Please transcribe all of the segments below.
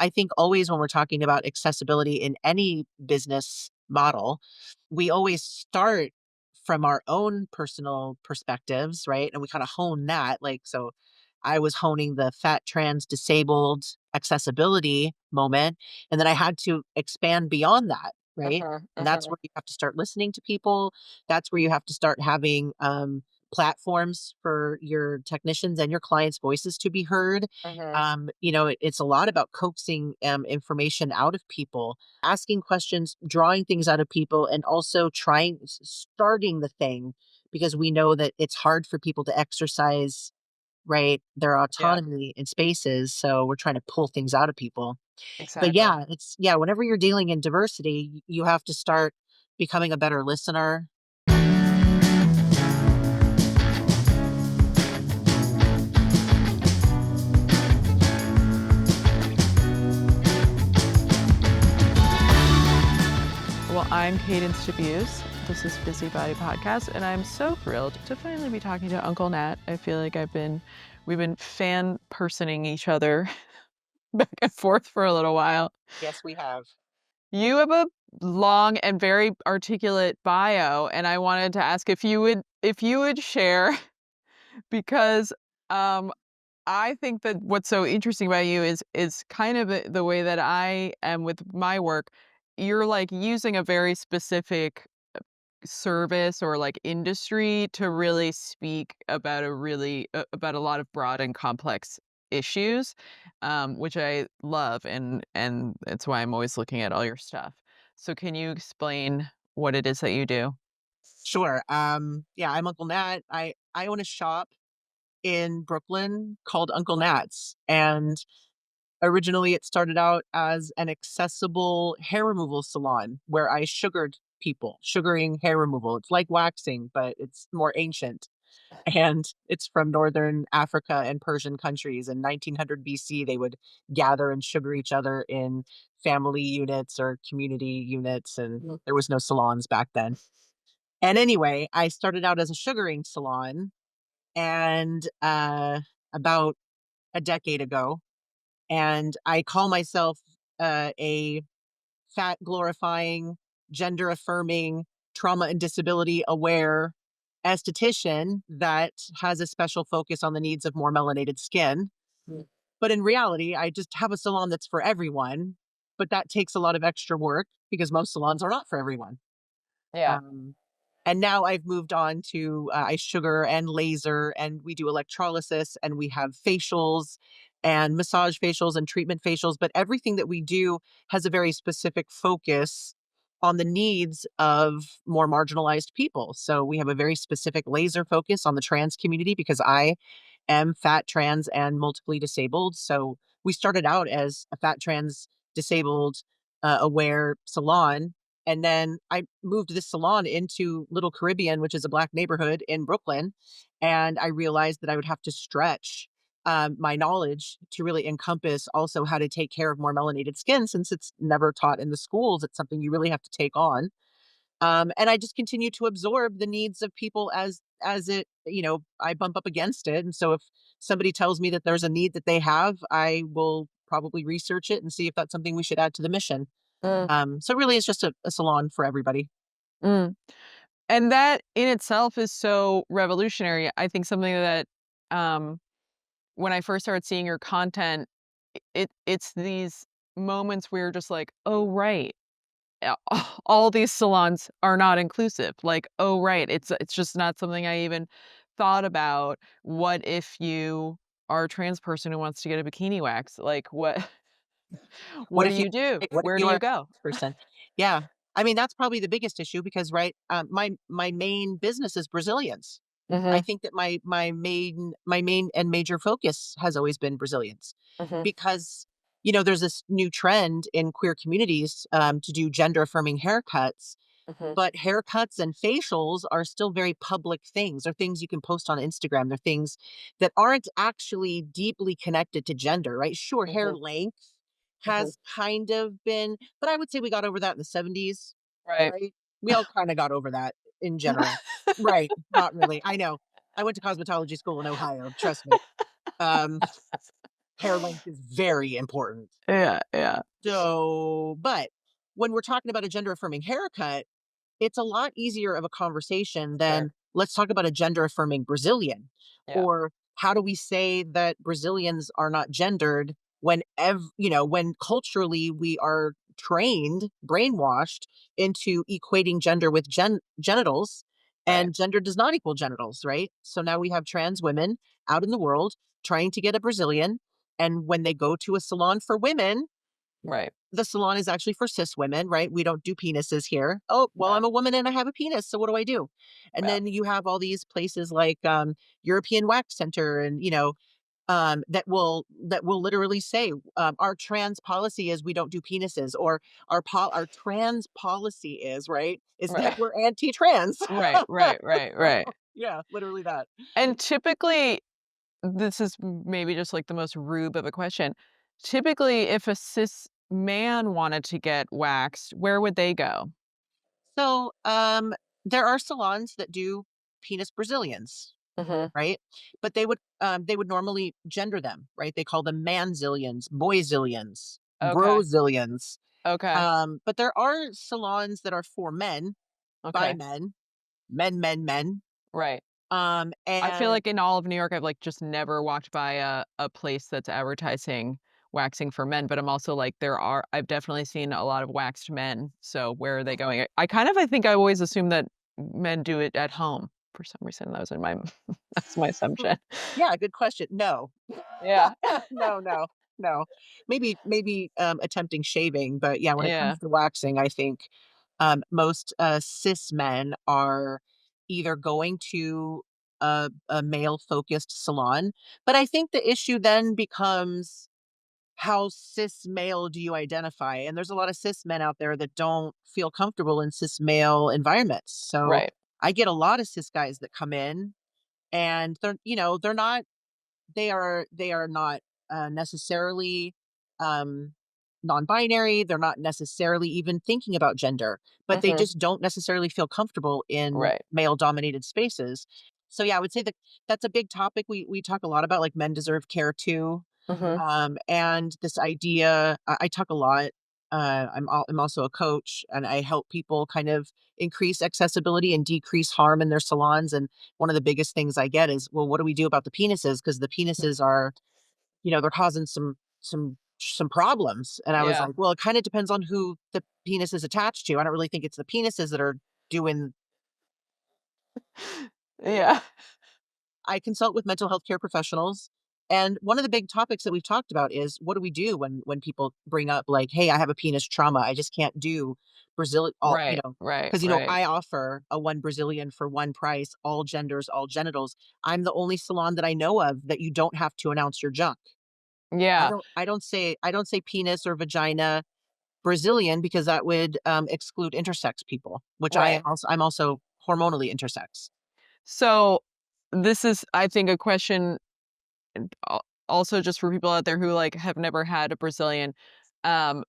I think always when we're talking about accessibility in any business model, we always start from our own personal perspectives, right? And we kind of hone that. Like, so I was honing the fat, trans, disabled accessibility moment. And then I had to expand beyond that, right? Mhm, And that's mhm, where you have to start listening to people. That's where you have to start having platforms for your technicians and your clients' voices to be heard. mhm. It's a lot about coaxing information out of people, asking questions, drawing things out of people, and also starting the thing because we know that it's hard for people to exercise, right, their Yeah, autonomy in spaces. So we're trying to pull things out of people. But exactly. yeah, whenever you're dealing in diversity, you have to start becoming a better listener. Well, I'm Cadence Debuse. This is Busybody Podcast, and I'm so thrilled to finally be talking to Uncle Nat. I feel like we've been fan personing each other back and forth for a little while. Yes, we have. You have a long and very articulate bio, and I wanted to ask if you would share because um I think that what's so interesting about you is kind of the way that I am with my work. You're like using a very specific service or like industry to really speak about about a lot of broad and complex issues, which I love, and that's why I'm always looking at all your stuff. So can you explain what it is that you do? Sure. Yeah, I'm Uncle Nat. I own a shop in Brooklyn called Uncle Nat's, and originally it started out as an accessible hair removal salon where I sugared people, sugaring hair removal. It's like waxing, but it's more ancient. And it's from northern Africa and Persian countries. In 1900 BC, they would gather and sugar each other in family units or community units, and there was no salons back then. And anyway, I started out as a sugaring salon, and about a decade ago, and I call myself a fat glorifying, gender affirming, trauma and disability aware esthetician that has a special focus on the needs of more melanated skin. Mhm. But in reality, I just have a salon that's for everyone. But that takes a lot of extra work because most salons are not for everyone. Yeah. Um, and now I've moved on to I sugar and laser, and we do electrolysis, and we have facials and massage facials and treatment facials. But everything that we do has a very specific focus on the needs of more marginalized people. So we have a very specific laser focus on the trans community because I am fat, trans, and multiply disabled. So we started out as a fat, trans, disabled, aware salon. And then I moved this salon into Little Caribbean, which is a Black neighborhood in Brooklyn. And I realized that I would have to stretch my knowledge to really encompass also how to take care of more melanated skin since it's never taught in the schools. It's something you really have to take on. And I just continue to absorb the needs of people as it, I bump up against it. And so if somebody tells me that there's a need that they have, I will probably research it and see if that's something we should add to the mission. Mm, So really it's just a salon for everybody. mm. And that in itself is so revolutionary. I think something that um when I first started seeing your content, it's these moments where you're just like, "Oh, right. All these salons are not inclusive." Like, "Oh, right. It's just not something I even thought about. What if you are a trans person who wants to get a bikini wax? Like, what What what do if you you do? what if Where do you are you a go?" trans person? Yeah. I mean, that's probably the biggest issue because, right, my main business is Brazilians. I Mhm, think that my main and major focus has always been Brazilians mhm, because, there's this new trend in queer communities, to do gender affirming haircuts, mhm, but haircuts and facials are still very public things. They're things you can post on Instagram. They're things that aren't actually deeply connected to gender, right? Sure, hair mhm, length mhm. has kind of been, but I would say we got over that in the 70s, Right. right? We all kind of got over that in general. Right. Not really. I know. I went to cosmetology school in Ohio. Trust me. Um, Hair length is very important. Yeah, yeah. So, but when we're talking about a gender affirming haircut, it's a lot easier of a conversation Sure. than let's talk about a gender affirming Brazilian, Yeah, or how do we say that Brazilians are not gendered when when culturally we are trained, brainwashed into equating gender with genitals, right, and gender does not equal genitals, right? So now we have trans women out in the world trying to get a Brazilian, and when they go to a salon for women, right, the salon is actually for cis women, right? We don't do penises here. Oh, well, right. I'm a woman and I have a penis, so what do I do? And Yeah, then you have all these places like European Wax Center, and that will literally say our trans policy is we don't do penises, or our trans policy is right is that right. we're anti-trans. Right, right, right, right. Yeah, literally that. And typically, this is maybe just like the most rube of a question. Typically, if a cis man wanted to get waxed, where would they go? So there are salons that do penis Brazilians, Mhm. right? But they would normally gender them, right? They call them manzillions, boyzillions, Okay, brozillions. okay, But there are salons that are for men, by okay. men, men. Right. I feel And like in all of New York, I've, like, just never walked by a place that's advertising waxing for men, but I'm also like, I've definitely seen a lot of waxed men, so where are they going? I think I always assume that men do it at home for some reason. That was in my that's my assumption. yeah, good question. No, Yeah. no, no. Maybe attempting shaving, but yeah, when it Yeah. comes to waxing, I think most cis men are either going to a male focused salon, but I think the issue then becomes how cis male do you identify? And there's a lot of cis men out there that don't feel comfortable in cis male environments. So Right. I get a lot of cis guys that come in, and they're not they are not necessarily um non-binary, they're not necessarily even thinking about gender, but they Mhm. just don't necessarily feel comfortable in Right. male dominated spaces. So yeah, I would say that that's a big topic we talk a lot about, like men deserve care too. Mhm. And this idea, I talk a lot. I'm also a coach, and I help people kind of increase accessibility and decrease harm in their salons. And one of the biggest things I get is, well, what do we do about the penises? Because the penises are, they're causing some problems. And I was Yeah. like, well, it kind of depends on who the penis is attached to. I don't really think it's the penises that are doing. Yeah. I consult with mental health care professionals. And one of the big topics that we've talked about is, what do we do when people bring up like, hey, I have a penis trauma. I just can't do Brazil all, Right. Right. because Right. I offer a one Brazilian for one price, all genders, all genitals. I'm the only salon that I know of that you don't have to announce your junk. Yeah. I don't say penis or vagina Brazilian, because that would exclude intersex people, which Right. I'm also hormonally intersex. So this is, I think, a question also just for people out there who like have never had a Brazilian. Um,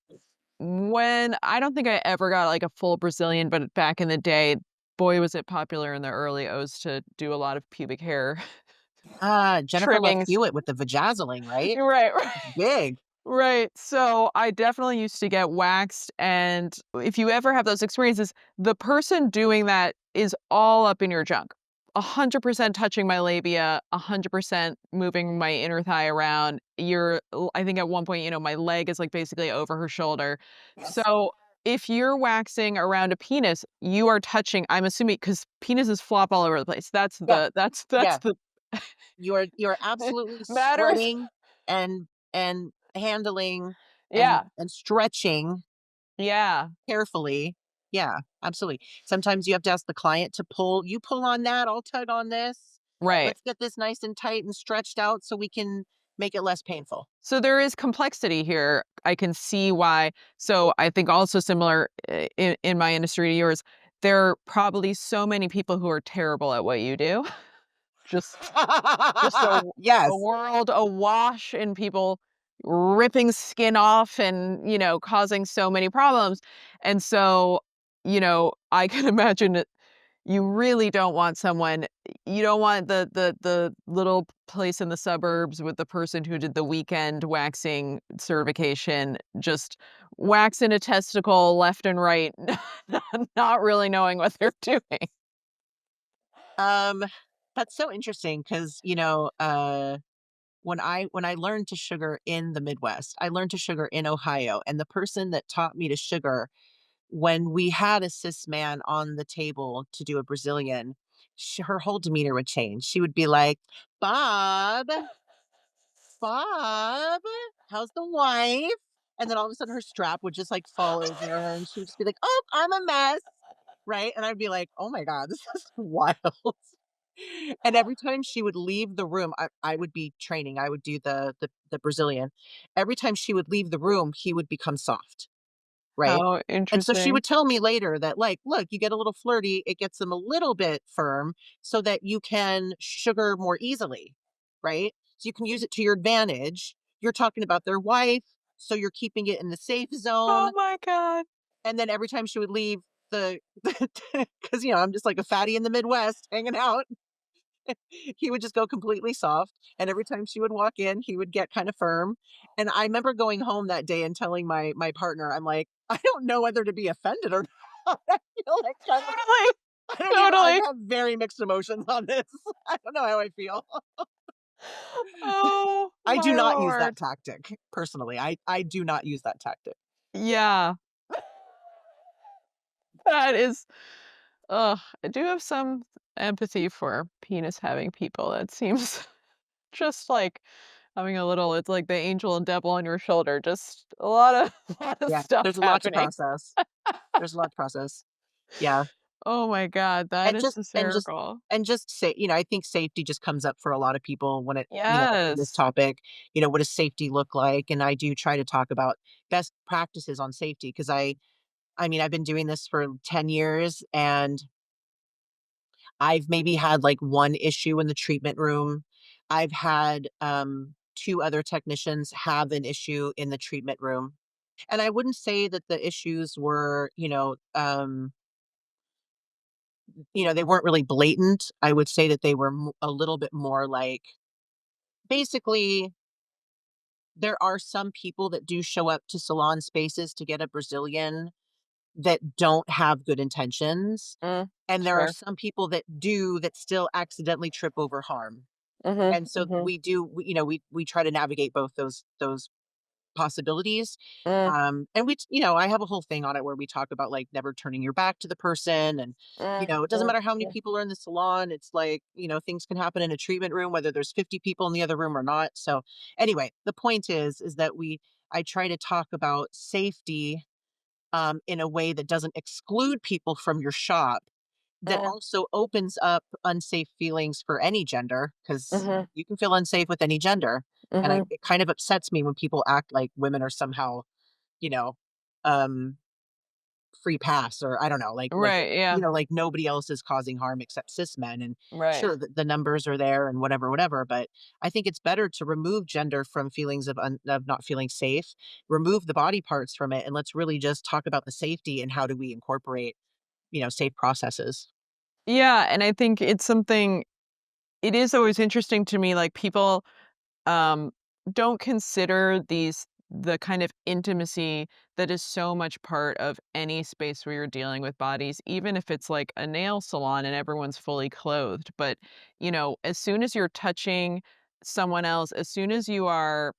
when I don't think I ever got like a full Brazilian, but back in the day, boy, was it popular in the early O's to do a lot of pubic hair Jennifer Love trimmings. Hewitt with the vajazzling, right? Right, right. It's big. Right. So I definitely used to get waxed. And if you ever have those experiences, the person doing that is all up in your junk. 100% touching my labia, 100% moving my inner thigh around. I think at one point, my leg is like basically over her shoulder. So if you're waxing around a penis, you are touching, I'm assuming, because penises flop all over the place. Yeah, That's yeah. the You're absolutely matters. spreading and handling and Yeah. stretching Yeah. carefully. Yeah, absolutely. Sometimes you have to ask the client to pull on that, I'll tug on this. Right. Let's get this nice and tight and stretched out so we can make it less painful. So there is complexity here. I can see why. So I think also similar in my industry to yours, there are probably so many people who are terrible at what you do. Just just a Yes. world awash in people ripping skin off and, causing so many problems. And so, I can imagine it, You really don't want someone you don't want the little place in the suburbs with the person who did the weekend waxing certification, just waxing a testicle left and right, not really knowing what they're doing. Um, that's so interesting because when I learned to sugar in the Midwest, I learned to sugar in Ohio, and the person that taught me to sugar, when we had a cis man on the table to do a Brazilian, her whole demeanor would change. She would be like, "Bob, Bob, how's the wife?" And then all of a sudden her strap would just like fall over her and she would just be like, "Oh, I'm a mess." Right? And I'd be like, "Oh my God, this is wild." And every time she would leave the room, I would be training. I would do the Brazilian. Every time she would leave the room, he would become soft. Right? How And so she interesting. would tell me later that, like, "Look, you get a little flirty, it gets them a little bit firm so that you can sugar more easily, right? So you can use it to your advantage. You're talking about their wife, so you're keeping it in the safe zone." Oh my god. And then every time she would leave the because, I'm just like a fatty in the Midwest hanging out, he would just go completely soft, and every time she would walk in, he would get kinda firm, and I remember going home that day and telling my partner, I'm like, "I don't know whether to be offended or not." I feel like kind of Totally, I totally. have very mixed emotions on this. I don't know how I feel. Oh I do my not use that lord. tactic, personally. I do not use that tactic. Yeah, that is I do have some empathy for penis having people. That seems just like having a little it's like the angel and devil on your shoulder, just a lot of a lot of Yeah, stuff there's a lot to happening. process. There's a lot to process. Yeah. Oh my god, that And is just and just hysterical. and just say, I think safety just comes up for a lot of people when in this Yes. topic, what does safety look like? And I do try to talk about best practices on safety because I mean, I've been doing this for 10 years and I've maybe had like one issue in the treatment room. I've had two other technicians have an issue in the treatment room. And I wouldn't say that the issues were, they weren't really blatant. I would say that they were a little bit more like basically there are some people that do show up to salon spaces to get a Brazilian that don't have good intentions. Mm, And there are sure. some people that do that still accidentally trip over harm. Mhm, And so mhm. we try to navigate both those possibilities. Mm, And I have a whole thing on it where we talk about like never turning your back to the person. And, mm, it doesn't mm, matter how many mm, people are in the salon. It's like, things can happen in a treatment room, whether there's 50 people in the other room or not. So anyway, the point is that I try to talk about safety in a way that doesn't exclude people from your shop, that mm, also opens up unsafe feelings for any gender, because mhm, you can feel unsafe with any gender. And mhm. it kind of upsets me when people act like women are somehow, you know, um, free pass, or I don't know, Right, yeah, like nobody else is causing harm except cis men. And right. sure, the numbers are there and whatever, whatever. But I think it's better to remove gender from feelings of not feeling safe, remove the body parts from it, and let's really just talk about the safety and how do we incorporate, safe processes. Yeah, and I think it's something it is always interesting to me, like, people, um, don't consider the kind of intimacy that is so much part of any space where you're dealing with bodies, even if it's like a nail salon and everyone's fully clothed. But, as soon as you're touching someone else, as soon as you are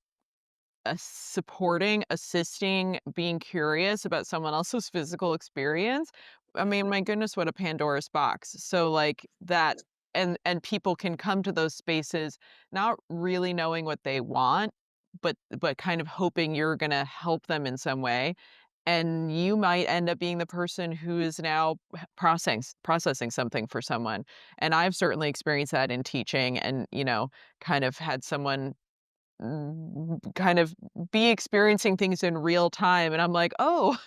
supporting, assisting, being curious about someone else's physical experience, I mean, my goodness, what a Pandora's box. So, like, that and people can come to those spaces not really knowing what they want, but kind of hoping you're gonna help them in some way, and you might end up being the person who is now processing something for someone, and I've certainly experienced that in teaching and, kind of had someone kind of be experiencing things in real time, and I'm like, "Oh,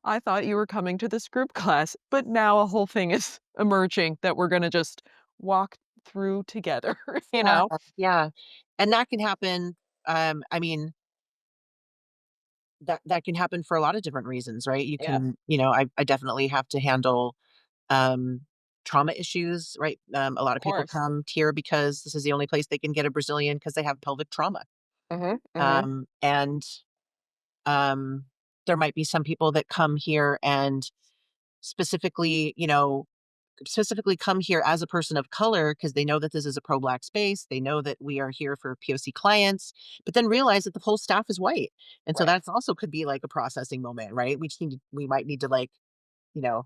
I thought you were coming to this group class," but now a whole thing is emerging that we're gonna just walk through together, you Yeah, know? yeah, and that can happen, I mean, that can happen for a lot of different reasons, right? You Yeah. can, I definitely have to handle, um trauma issues, right? A lot Of of people course. come here because this is the only place they can get a Brazilian because they have pelvic trauma. Mhm, mhm, And there might be some people that come here and specifically, specifically come here as a person of color because they know that this is a pro Black space. They know that we are here for POC clients, but then realize that the whole staff is white. And so right. that's also could be like a processing moment, right? We might need to like, you know,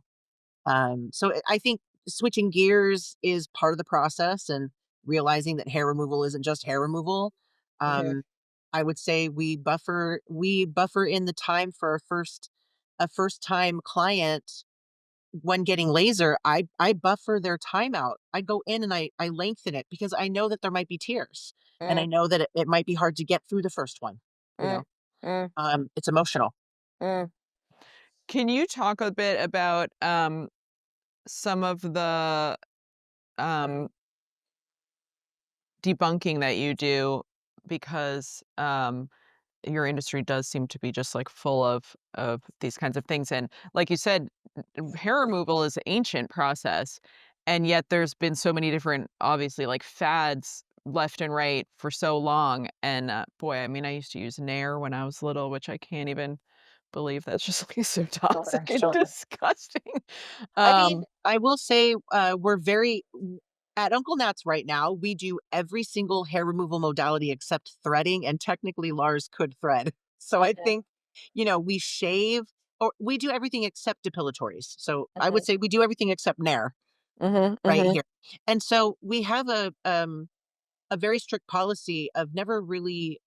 I think switching gears is part of the process and realizing that hair removal isn't just hair removal. Mhm, Um, I would say we buffer in the time for a first time client when getting laser. I buffer their time out. I go in and I lengthen it because I know that there might be tears and I mm, know that it might be hard to get through the first one. You mm, know, mm, it's emotional. mm. Can you talk a bit about, some of the, um, debunking that you do? Because, your industry does seem to be just, like, full of these kinds of things, and like you said, hair removal is ancient process, and yet there's been so many different, obviously, like, fads left and right for so long, and, boy, I mean, I used to use Nair when I was little, which I can't even believe that's just, like, so Sure, toxic and sure. disgusting. I mean, Um, I will say, at Uncle Nat's right now, we do every single hair removal modality except threading, and technically Lars could thread. So I mhm, think, we shave or we do everything except depilatories. So I would mhm, say we do everything except Nair mhm, right mhm, here. And so we have a very strict policy of never really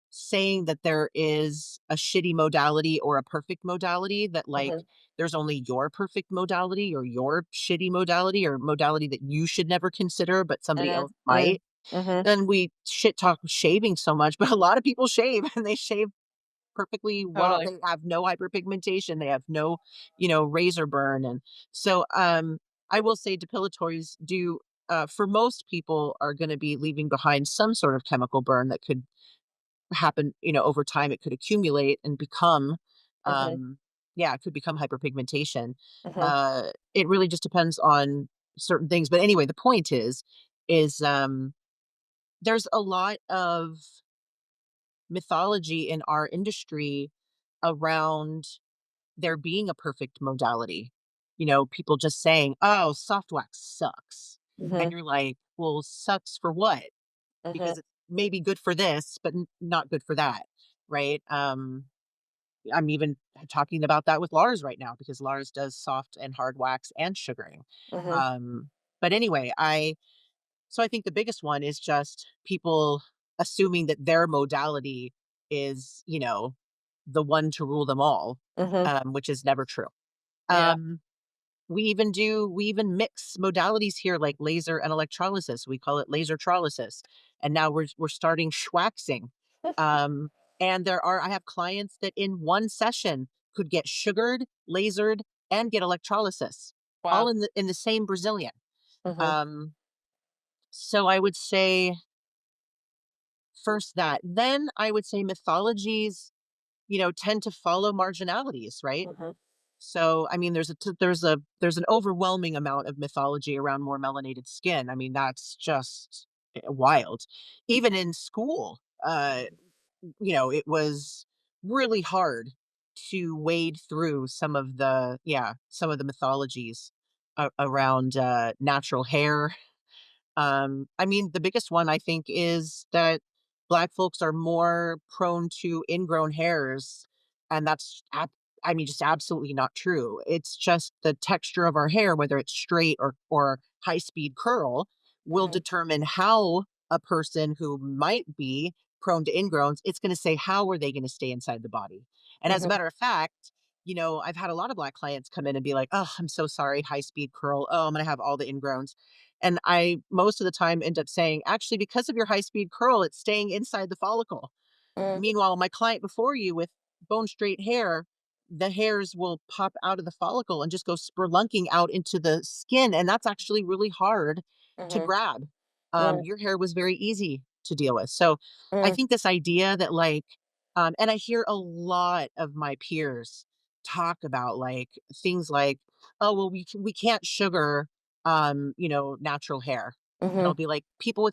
saying that there is a shitty modality or a perfect modality, that like mhm, there's only your perfect modality or your shitty modality or modality that you should never consider but somebody mm, else mm, might. mhm, And we shit talk shaving so much, but a lot of people shave and they shave perfectly well. totally. They have no hyperpigmentation, they have no, razor burn. And so I will say depilatories do, for most people, are going to be leaving behind some sort of chemical burn that could happen, over time. It could accumulate and become, Mhm, yeah, it could become hyperpigmentation. mhm, It really just depends on certain things. But anyway, the point is there's a lot of mythology in our industry around there being a perfect modality. People just saying, "Oh, soft wax sucks." And mhm, you're like, "Well, sucks for what?" mhm, Because it's maybe good for this, but not good for that, right? I'm even talking about that with Lars right now because Lars does soft and hard wax and sugaring. mhm, Um, but anyway, I think the biggest one is just people assuming that their modality is, the one to rule them all, mhm. which is never true. Yeah. Um, we even mix modalities here like laser and electrolysis. We call it laser trolysis. And now we're starting schwaxing. Um, and I have clients that in one session could get sugared, lasered, and get electrolysis, all Wow. in the same Brazilian. Mhm, Um, so I would say first that. Then I would say mythologies, tend to follow marginalities, right? mhm, So, I mean, there's an overwhelming amount of mythology around more melanated skin. I mean, that's just wild. Even in school, it was really hard to wade through some of the mythologies around natural hair. I mean, the biggest one I think is that Black folks are more prone to ingrown hairs, and I mean, just absolutely not true. It's just the texture of our hair, whether it's straight or high speed curl, will mhm, determine how a person who might be prone to ingrowns, it's going to say how are they going to stay inside the body. And as a mhm, matter of fact, I've had a lot of Black clients come in and be like, "Oh, I'm so sorry, high speed curl. Oh, I'm going to have all the ingrowns." And I most of the time end up saying, actually, because of your high speed curl, it's staying inside the follicle. mm, Meanwhile, my client before you with bone straight hair, the hairs will pop out of the follicle and just go spelunking out into the skin. And that's actually really hard to mhm, grab. mm, Your hair was very easy to deal with. So I mm, think this idea that, like, and I hear a lot of my peers talk about like things like, oh, well, we can't sugar. natural hair. And I'll Mhm. be like, people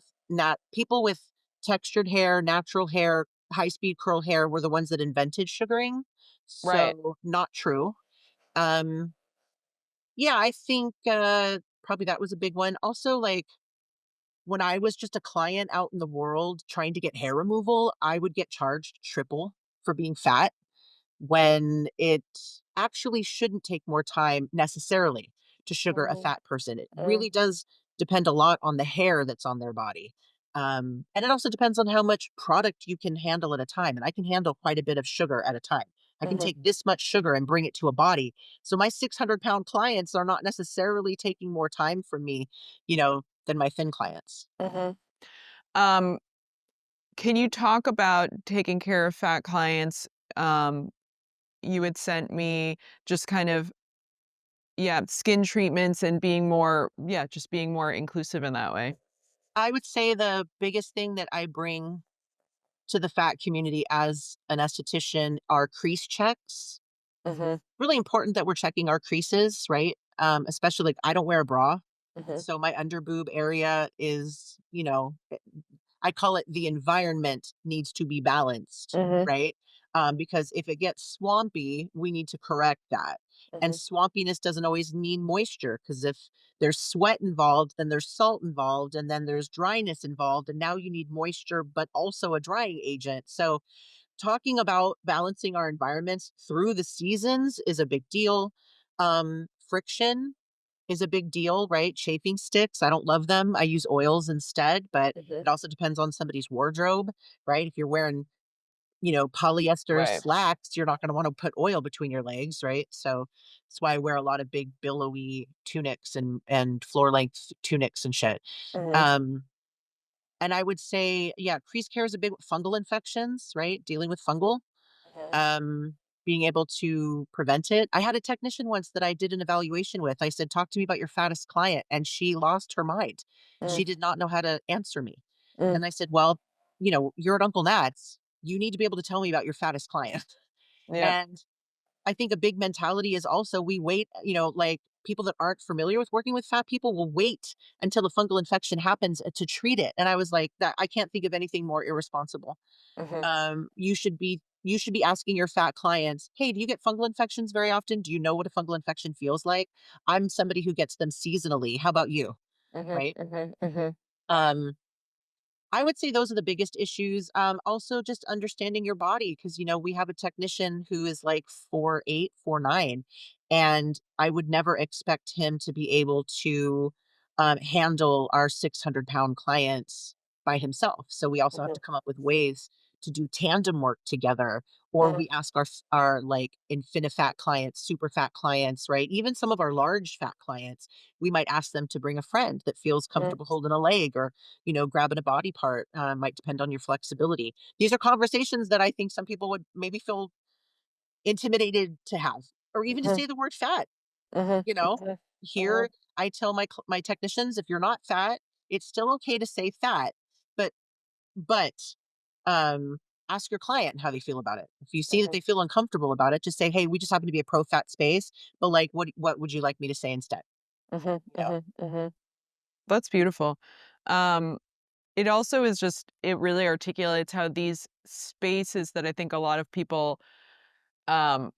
with textured hair, natural hair, high speed curl hair were the ones that invented sugaring. Right. So not true. Um, yeah, I think probably that was a big one. Also, like when I was just a client out in the world trying to get hair removal, I would get charged triple for being fat when it actually shouldn't take more time necessarily to sugar a Mhm. fat person. It Mm. really does depend a lot on the hair that's on their body. And it also depends on how much product you can handle at a time. And I can handle quite a bit of sugar at a time. I can Mhm. take this much sugar and bring it to a body. So my 600-pound clients are not necessarily taking more time from me, than my thin clients. Mhm. Um, can you talk about taking care of fat clients? Um, you had sent me just kind of, yeah, skin treatments and being more, yeah, just being more inclusive in that way. I would say the biggest thing that I bring to the fat community as an esthetician are crease checks. Mhm. Really important that we're checking our creases, right? Especially like I don't wear a bra. Mhm. So my under boob area is, I call it the environment needs to be balanced, Mhm. right? Because if it gets swampy, we need to correct that. And Mhm. swampiness doesn't always mean moisture because if there's sweat involved, then there's salt involved, and then there's dryness involved. And now you need moisture, but also a drying agent. So, talking about balancing our environments through the seasons is a big deal. Friction is a big deal, right? Chafing sticks, I don't love them. I use oils instead, but Mhm. it also depends on somebody's wardrobe, right? If you're wearing, polyester Right. slacks, you're not going to want to put oil between your legs, right? So that's why I wear a lot of big billowy tunics and floor length tunics and shit. Mhm. Um, and I would say, yeah, crease care is a big fungal infections, right? Dealing with fungal Mhm. um, being able to prevent it. I had a technician once that I did an evaluation with. I said, "Talk to me about your fattest client." And she lost her mind. Mm. She did not know how to answer me. Mm. And I said, "Well, you're at Uncle Nat's. You need to be able to tell me about your fattest client." Yep. And I think a big mentality is also we wait, like people that aren't familiar with working with fat people will wait until a fungal infection happens to treat it. And I was like, that I can't think of anything more irresponsible. Mhm. You should be asking your fat clients, "Hey, do you get fungal infections very often? Do you know what a fungal infection feels like? I'm somebody who gets them seasonally. How about you?" Mhm. Right? Mhm. Mhm. Um, I would say those are the biggest issues. Also just understanding your body because we have a technician who is like 4'8", 4'9", and I would never expect him to be able to handle our 600-pound clients by himself. So we also have Mhm. to come up with ways to do tandem work together, or Mhm. we ask our like infinifat clients, super fat clients, right? Even some of our large fat clients, we might ask them to bring a friend that feels Mhm. comfortable holding a leg or grabbing a body part might depend on your flexibility. These are conversations that I think some people would maybe feel intimidated to have, or even to Mhm. say the word fat. Mhm. You know, Mhm. here Mhm. I tell my technicians, if you're not fat, it's still okay to say fat, but but um, ask your client how they feel about it. If you see that Mhm. they feel uncomfortable about it, just say, "Hey, we just happen to be a pro fat space, but like, what would you like me to say instead?" Mhm. You know. Mhm. Mhm. That's beautiful. Um, it also is just it really articulates how these spaces that I think a lot of people, um,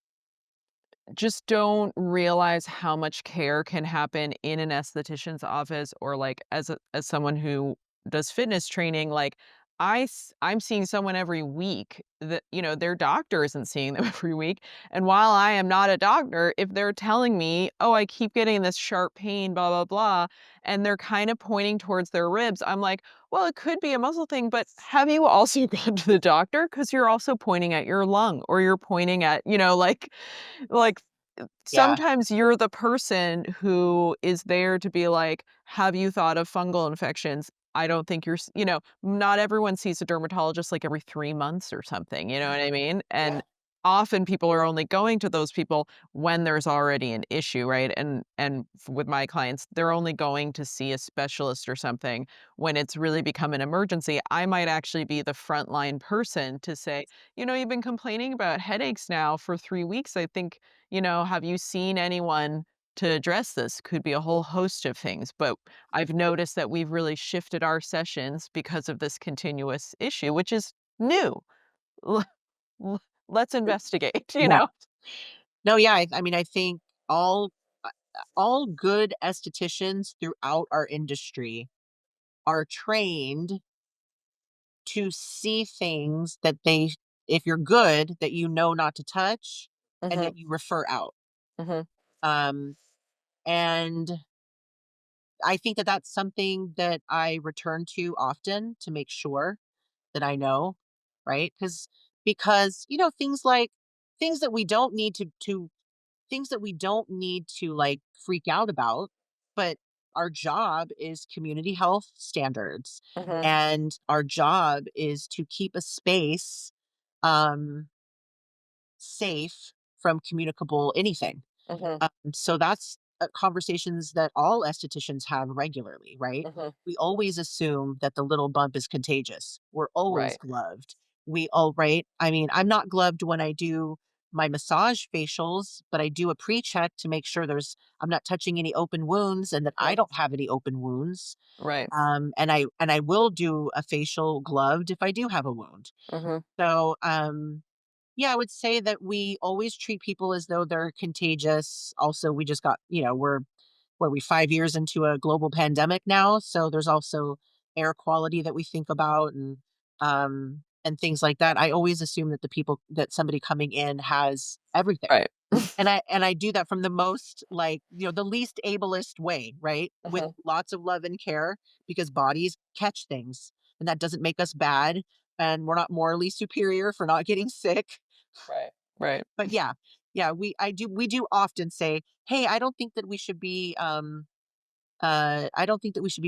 just don't realize how much care can happen in an esthetician's office or, like, as someone who does fitness training, like, I'm seeing someone every week that, their doctor isn't seeing them every week, and while I am not a doctor, if they're telling me, "Oh, I keep getting this sharp pain, blah, blah, blah," and they're kinda pointing towards their ribs, I'm like, "Well, it could be a muscle thing, but have you also gone to the doctor? Because 'Cause you're also pointing at your lung or you're pointing at, like, Yeah. sometimes you're the person who is there to be like, "Have you thought of fungal infections?" I don't think not everyone sees a dermatologist, like, every 3 months or something, you know what I mean? Yeah. And often people are only going to those people when there's already an issue, right? With my clients, they're only going to see a specialist or something when it's really become an emergency. I might actually be the frontline person to say, "You've been complaining about headaches now for 3 weeks. I think, have you seen anyone to address this. Could be a whole host of things, but I've noticed that we've really shifted our sessions because of this continuous issue, which is new. L- let's investigate, you Yeah. know? No, yeah, I mean, I think all all good estheticians throughout our industry are trained to see things that they if you're good, that you know not to touch and Mhm, that you refer out. mhm, Um, and I think that that's something that I return to often to make sure that I know, right? Because, you know, things that we don't need to things that we don't need to like freak out about, but our job is community health standards, mhm, and our job is to keep a space um safe from communicable anything. mhm, So that's conversations that all estheticians have regularly, right? mhm. We always assume that the little bump is contagious. We're always Right. gloved. We all, right? I mean, I'm not gloved when I do my massage facials, but I do a pre check to make sure I'm not touching any open wounds and that I Mhm. don't have any open wounds. Right. And I will do a facial gloved if I do have a wound. Mhm. So, yeah, I would say that we always treat people as though they're contagious. Also, we just got, were we 5 years into a global pandemic now? So there's also air quality that we think about and things like that. I always assume that somebody coming in has everything. Right. And I do that from the most the least ableist way, right? With Mhm. lots of love and care because bodies catch things and that doesn't make us bad and we're not morally superior for not getting sick. Right. Right. But yeah, yeah, we do often say, "Hey, I don't think that we should be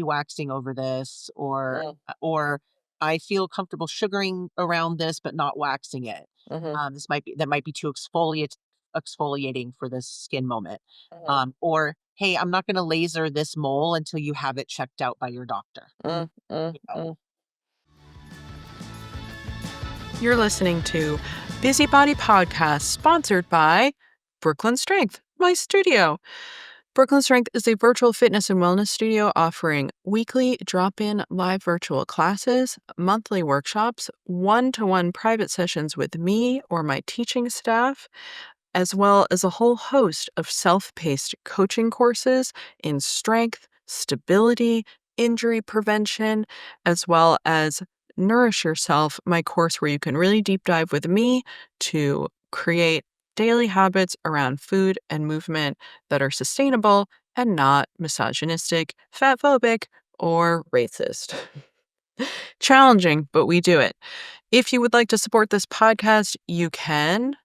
waxing over this," Mm, or "I feel comfortable sugaring around this, but not waxing it." mhm, That might be too exfoliating for this skin moment. mhm. Or, "Hey, I'm not going to laser this mole until you have it checked out by your doctor." Mm, mm, You know. mm. You're listening to Busybody Podcast, sponsored by Brooklyn Strength, my studio. Brooklyn Strength is a virtual fitness and wellness studio offering weekly drop in live virtual classes, monthly workshops, one to one private sessions with me or my teaching staff, as well as a whole host of self paced coaching courses in strength, stability, injury prevention, as well as Nourish Yourself, my course where you can really deep dive with me to create daily habits around food and movement that are sustainable and not misogynistic, fatphobic, or racist. Challenging, but we do it. If you would like to support this podcast, you can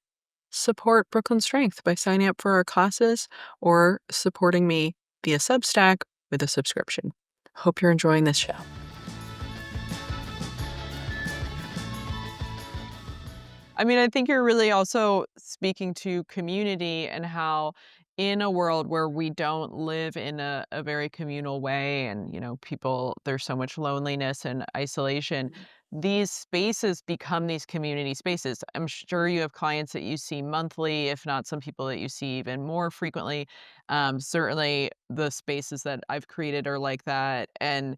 support Brooklyn Strength by signing up for our classes or supporting me via Substack with a subscription. Hope you're enjoying this show. I mean, I think you're really also speaking to community and how in a world where we don't live in a very communal way and, people, there's so much loneliness and isolation, these spaces become these community spaces. I'm sure you have clients that you see monthly, if not some people that you see even more frequently. Certainly the spaces that I've created are like that. And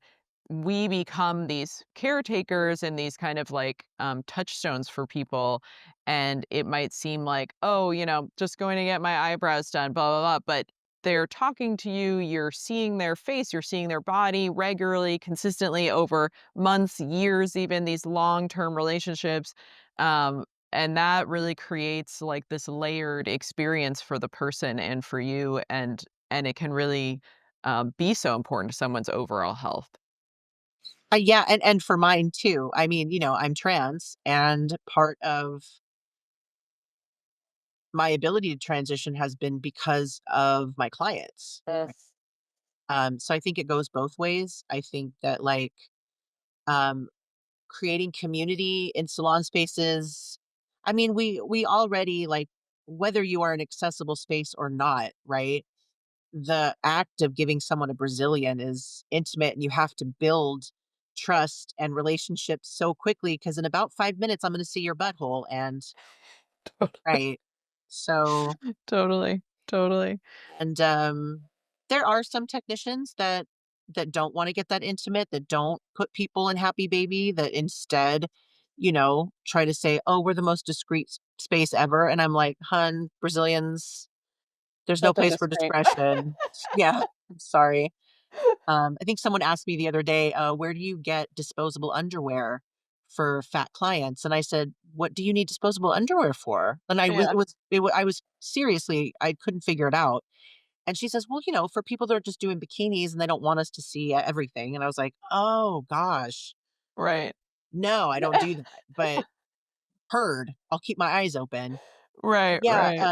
we become these caretakers and these kind of like touchstones for people, and it might seem like, oh, just going to get my eyebrows done, blah, blah, blah. But they're talking to you, you're seeing their face, you're seeing their body regularly, consistently over months, years, even these long term relationships. Um, and that really creates like this layered experience for the person and for you. And it can really be so important to someone's overall health. Yeah, and for mine too. I mean, I'm trans, and part of my ability to transition has been because of my clients. Mm, So I think it goes both ways. I think that um, creating community in salon spaces. I mean, we already whether you are an accessible space or not, right? The act of giving someone a Brazilian is intimate, and you have to build trust and relationships so quickly because in about 5 minutes I'm going to see your butthole, and totally. right. So Totally. Totally. And there are some technicians that don't want to get that intimate, that don't put people in happy baby, that instead, try to say, "Oh, we're the most discreet space ever." And I'm like, "Hun, Brazilians, there's no Nothing place for discreet. discretion." Yeah, I'm sorry. I think someone asked me the other day, "Where do you get disposable underwear for fat clients?" And I said, "What do you need disposable underwear for?" And Yeah. I was seriously, I couldn't figure it out. And she says, "Well, for people that are just doing bikinis and they don't want us to see everything." And I was like, "Oh gosh, Right. no, I don't do that." But heard, I'll keep my eyes open. Right, Yeah, right.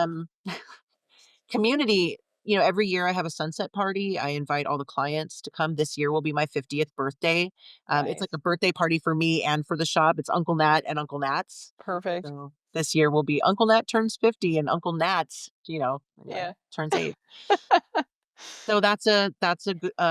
community. Every year I have a sunset party. I invite all the clients to come. This year will be my 50th birthday. It's like Nice. a birthday party for me and for the shop. It's Uncle Nat and Uncle Nat's. Perfect. So this year will be Uncle Nat turns 50 and Uncle Nat's, Yeah. turns 8. So that's a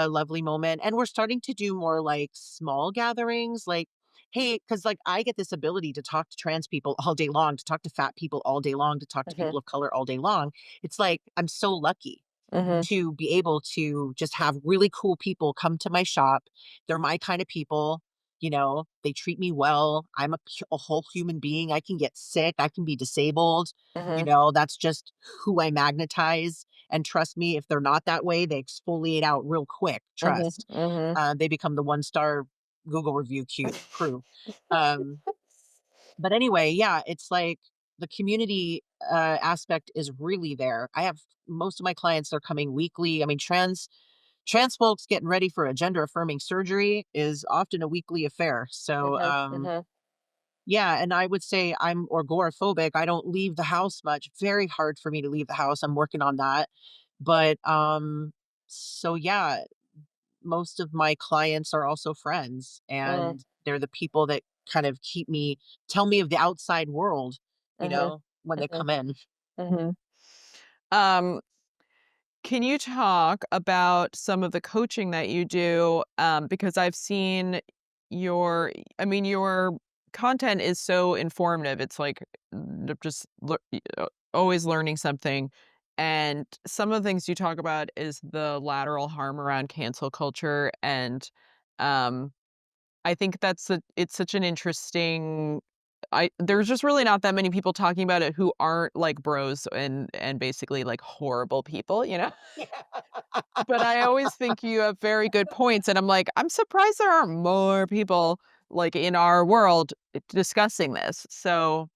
lovely moment, and we're starting to do more, like, small gatherings, like, hey, because like, I get this ability to talk to trans people all day long, to talk to fat people all day long, to talk to Mhm. people of color all day long. It's like, I'm so lucky Mhm. to be able to just have really cool people come to my shop. They're my kind of people. They treat me well. I'm a whole human being. I can get sick. I can be disabled. Mhm. That's just who I magnetize. And trust me, if they're not that way, they exfoliate out real quick. Mhm. Trust. Mhm. They become the 1-star Google review crew. Um, but anyway, yeah, it's like the community aspect is really there. I have most of my clients are coming weekly. I mean, trans folks getting ready for a gender affirming surgery is often a weekly affair. So, Mhm. Mhm. yeah, and I would say I'm agoraphobic. I don't leave the house much. Very hard for me to leave the house. I'm working on that. But so yeah, most of my clients are also friends, Mm. and they're the people that kind of tell me of the outside world, Mhm. when they Mhm. come in. Mhm. Um, can you talk about some of the coaching that you do? Because I've seen your, I mean, your content is so informative. It's like just always learning something. And some of the things you talk about is the lateral harm around cancel culture. And um, I think it's such an interesting. There's just really not that many people talking about it who aren't like bros and basically like horrible people, you know? But I always think you have very good points, and I'm like, I'm surprised there aren't more people like in our world discussing this. So,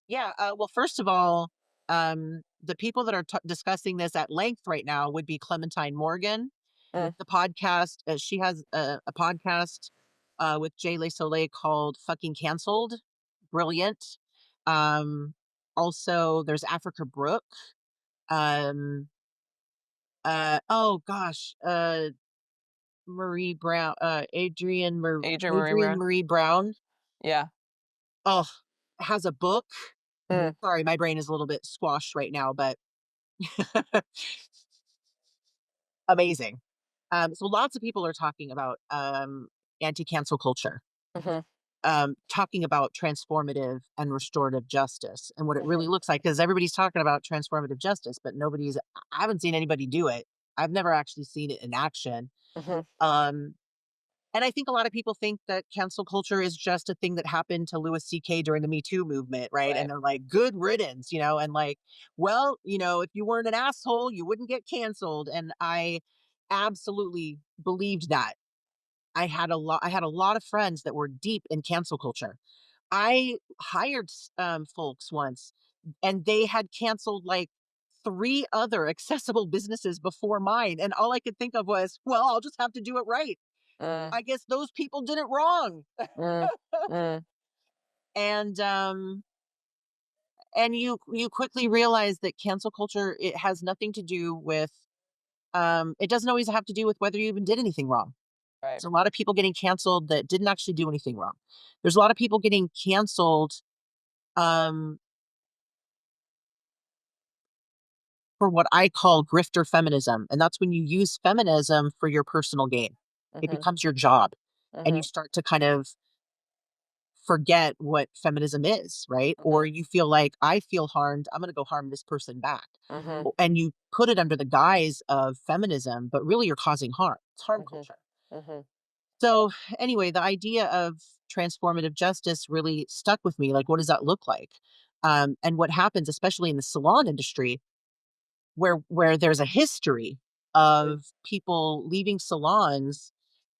Yeah. Well, first of all, the people that are discussing this at length right now would be Clementine Morgan with mm, the podcast. She has a podcast with Jay Le Soleil called "Fucking Cancelled." Brilliant. Um, Also, there's Africa Brooke. Um, oh gosh, Marie Brown, Adrian Marie Adrian Brown. Marie Brown. Yeah. Oh, has a book. Mm, Sorry, my brain is a little bit squashed right now, but amazing. So lots of people are talking about anti-cancel culture, mhm, talking about transformative and restorative justice and what it really mhm, looks like. Because everybody's talking about transformative justice, but I haven't seen anybody do it. I've never actually seen it in action. mhm. Um, And I think a lot of people think that cancel culture is just a thing that happened to Louis C.K. during the Me Too movement, right? And Right. they're like, good riddance, and like, well, if you weren't an asshole, you wouldn't get canceled. And I absolutely believed that. I had a lot of friends that were deep in cancel culture. I hired folks once, and they had canceled like 3 other accessible businesses before mine. And all I could think of was, well, I'll just have to do it right. Mm, I guess those people did it wrong. mm, mm, And you quickly realize that cancel culture, it has nothing to do with it doesn't always have to do with whether you even did anything wrong. right. There's a lot of people getting canceled that didn't actually do anything wrong. There's a lot of people getting canceled um for what I call grifter feminism, and that's when you use feminism for your personal gain. It Mhm, becomes your job, and you mhm, start to kind of forget what feminism is, right? Or you feel like, I feel harmed, I'm going to go harm this person back. And you put it under the guise of feminism, but really you're causing harm. It's harm culture. So, anyway, the idea of transformative justice really stuck with me. Like, what does that look like? And what happens, especially in the salon industry, where there's a history of people leaving salons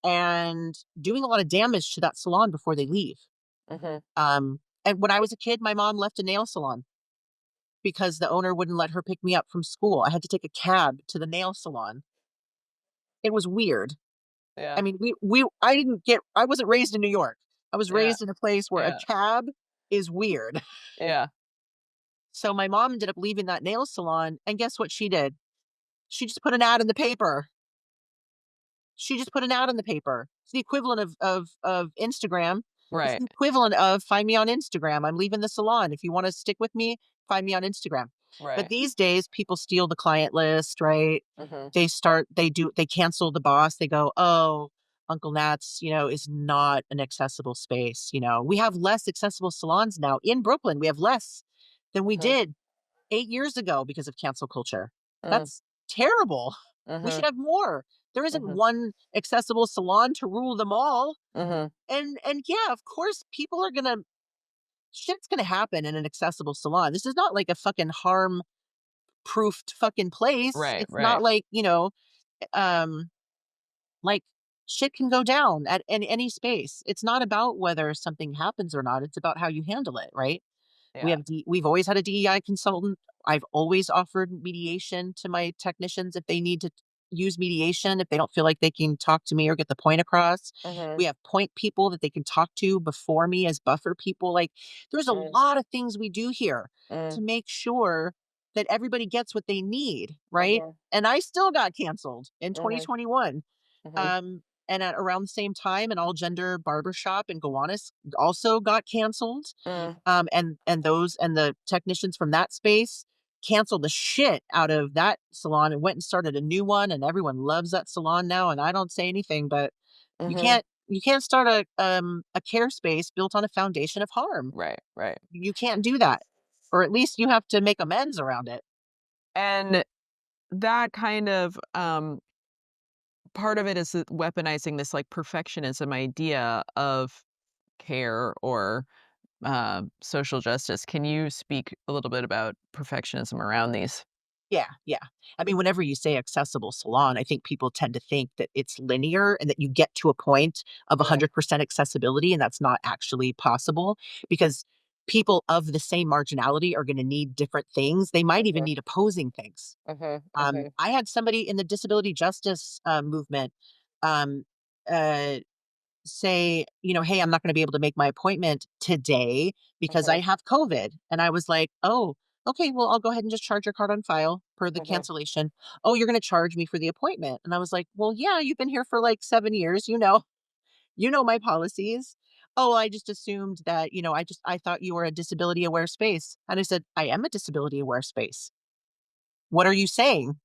and doing a lot of damage to that salon before they leave. And when I was a kid, my mom left a nail salon because the owner wouldn't let her pick me up from school. I had to take a cab to the nail salon. It was weird. I Yeah. mean, I wasn't raised in New York. I was Yeah. raised in a place where a Yeah. cab is weird. Yeah. So my mom ended up leaving that nail salon, and guess what she did? She just put an ad in the paper. She just put an ad in the paper. It's the equivalent of Instagram. It's Right. the equivalent of, find me on Instagram. I'm leaving the salon. If you want to stick with me, find me on Instagram. But Right. these days, people steal the client list, right? They cancel the boss. They go, oh, Uncle Nat's, is not an accessible space. We have less accessible salons now in Brooklyn. We have less than we did 8 years ago because of cancel culture. Mm. That's terrible. We Mhm. should have more. There isn't Mhm. one accessible salon to rule them all. Mhm. And yeah, of course, shit's gonna happen in an accessible salon. This is not like a fucking harm proofed fucking place. Right. It's not Right. like, um, like shit can go down at in any space. It's not about whether something happens or not. It's about how you handle it, right? Yeah. We've always had a DEI consultant. I've always offered mediation to my technicians if they need to use mediation, if they don't feel like they can talk to me or get the point across. We Mhm. have point people that they can talk to before me as buffer people. Like, there's a Mm. lot of things we do here Mm. to make sure that everybody gets what they need, right? Mhm. And I still got canceled in Mhm. 2021. Mhm. And at around the same time, an all gender barbershop in Gowanus also got canceled. Mm. And the technicians from that space canceled the shit out of that salon and went and started a new one, and everyone loves that salon now, and I don't say anything, but Mhm. you can't start a care space built on a foundation of harm. Right. Right. You can't do that. Or at least you have to make amends around it. And that kind of part of it is that weaponizing this like perfectionism idea of care or social justice. Can you speak a little bit about perfectionism around these? Yeah, yeah. I mean, whenever you say accessible salon, I think people tend to think that it's linear and that you get to a point of Mm. 100% accessibility, and that's not actually possible because people of the same marginality are going to need different things. They might even Mhm. need opposing things. Mhm. Mhm. I had somebody in the disability justice movement um, uh, say, hey, I'm not going to be able to make my appointment today because I Mhm. have COVID. And I was like, oh, okay, well, I'll go ahead and just charge your card on file per the Mhm. cancellation. Oh, you're going to charge me for the appointment. And I was like, well, yeah, you've been here for like 7 years. You know my policies. Oh, I just assumed that, I thought you were a disability aware space. And I said, I am a disability aware space. What are you saying?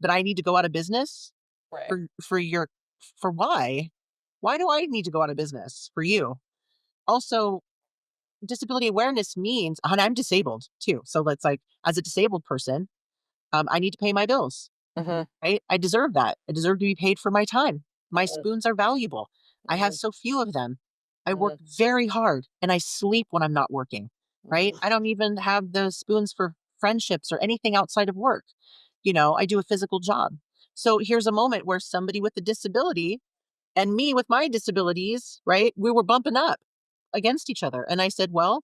That I need to go out of business Right. for why? Why do I need to go out of business for you? Also, disability awareness means, and I'm disabled too. So let's like, as a disabled person, I need to pay my bills, Mhm. right? I deserve that. I deserve to be paid for my time. My Mhm. spoons are valuable. I have Mhm. so few of them. I work Mhm. very hard and I sleep when I'm not working, right? Mhm. I don't even have the spoons for friendships or anything outside of work. I do a physical job. So here's a moment where somebody with a disability and me with my disabilities, right? We were bumping up against each other. And I said, well,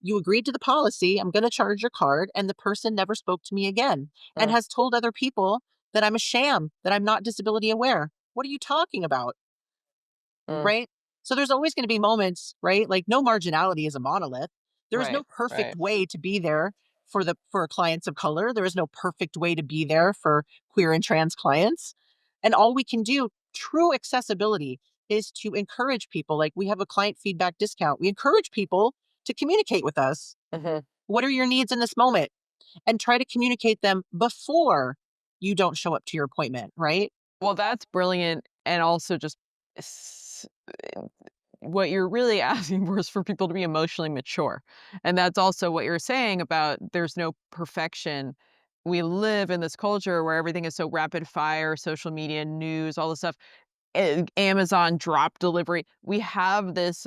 you agreed to the policy. I'm going to charge your card. And the person never spoke to me again and Mm. has told other people that I'm a sham, that I'm not disability aware. What are you talking about? Mm. Right? So there's always going to be moments, right? Like no marginality is a monolith. There is Right. no perfect Right. way to be there for clients of color. There is no perfect way to be there for queer and trans clients. And all we can do, true accessibility, is to encourage people. Like we have a client feedback discount. We encourage people to communicate with us. Mhm. What are your needs in this moment? And try to communicate them before you don't show up to your appointment, right? Well, that's brilliant, and also just s what you're really asking for is for people to be emotionally mature. And that's also what you're saying about there's no perfection. We live in this culture where everything is so rapid fire, social media, news, all this stuff. Amazon drop delivery. We have this,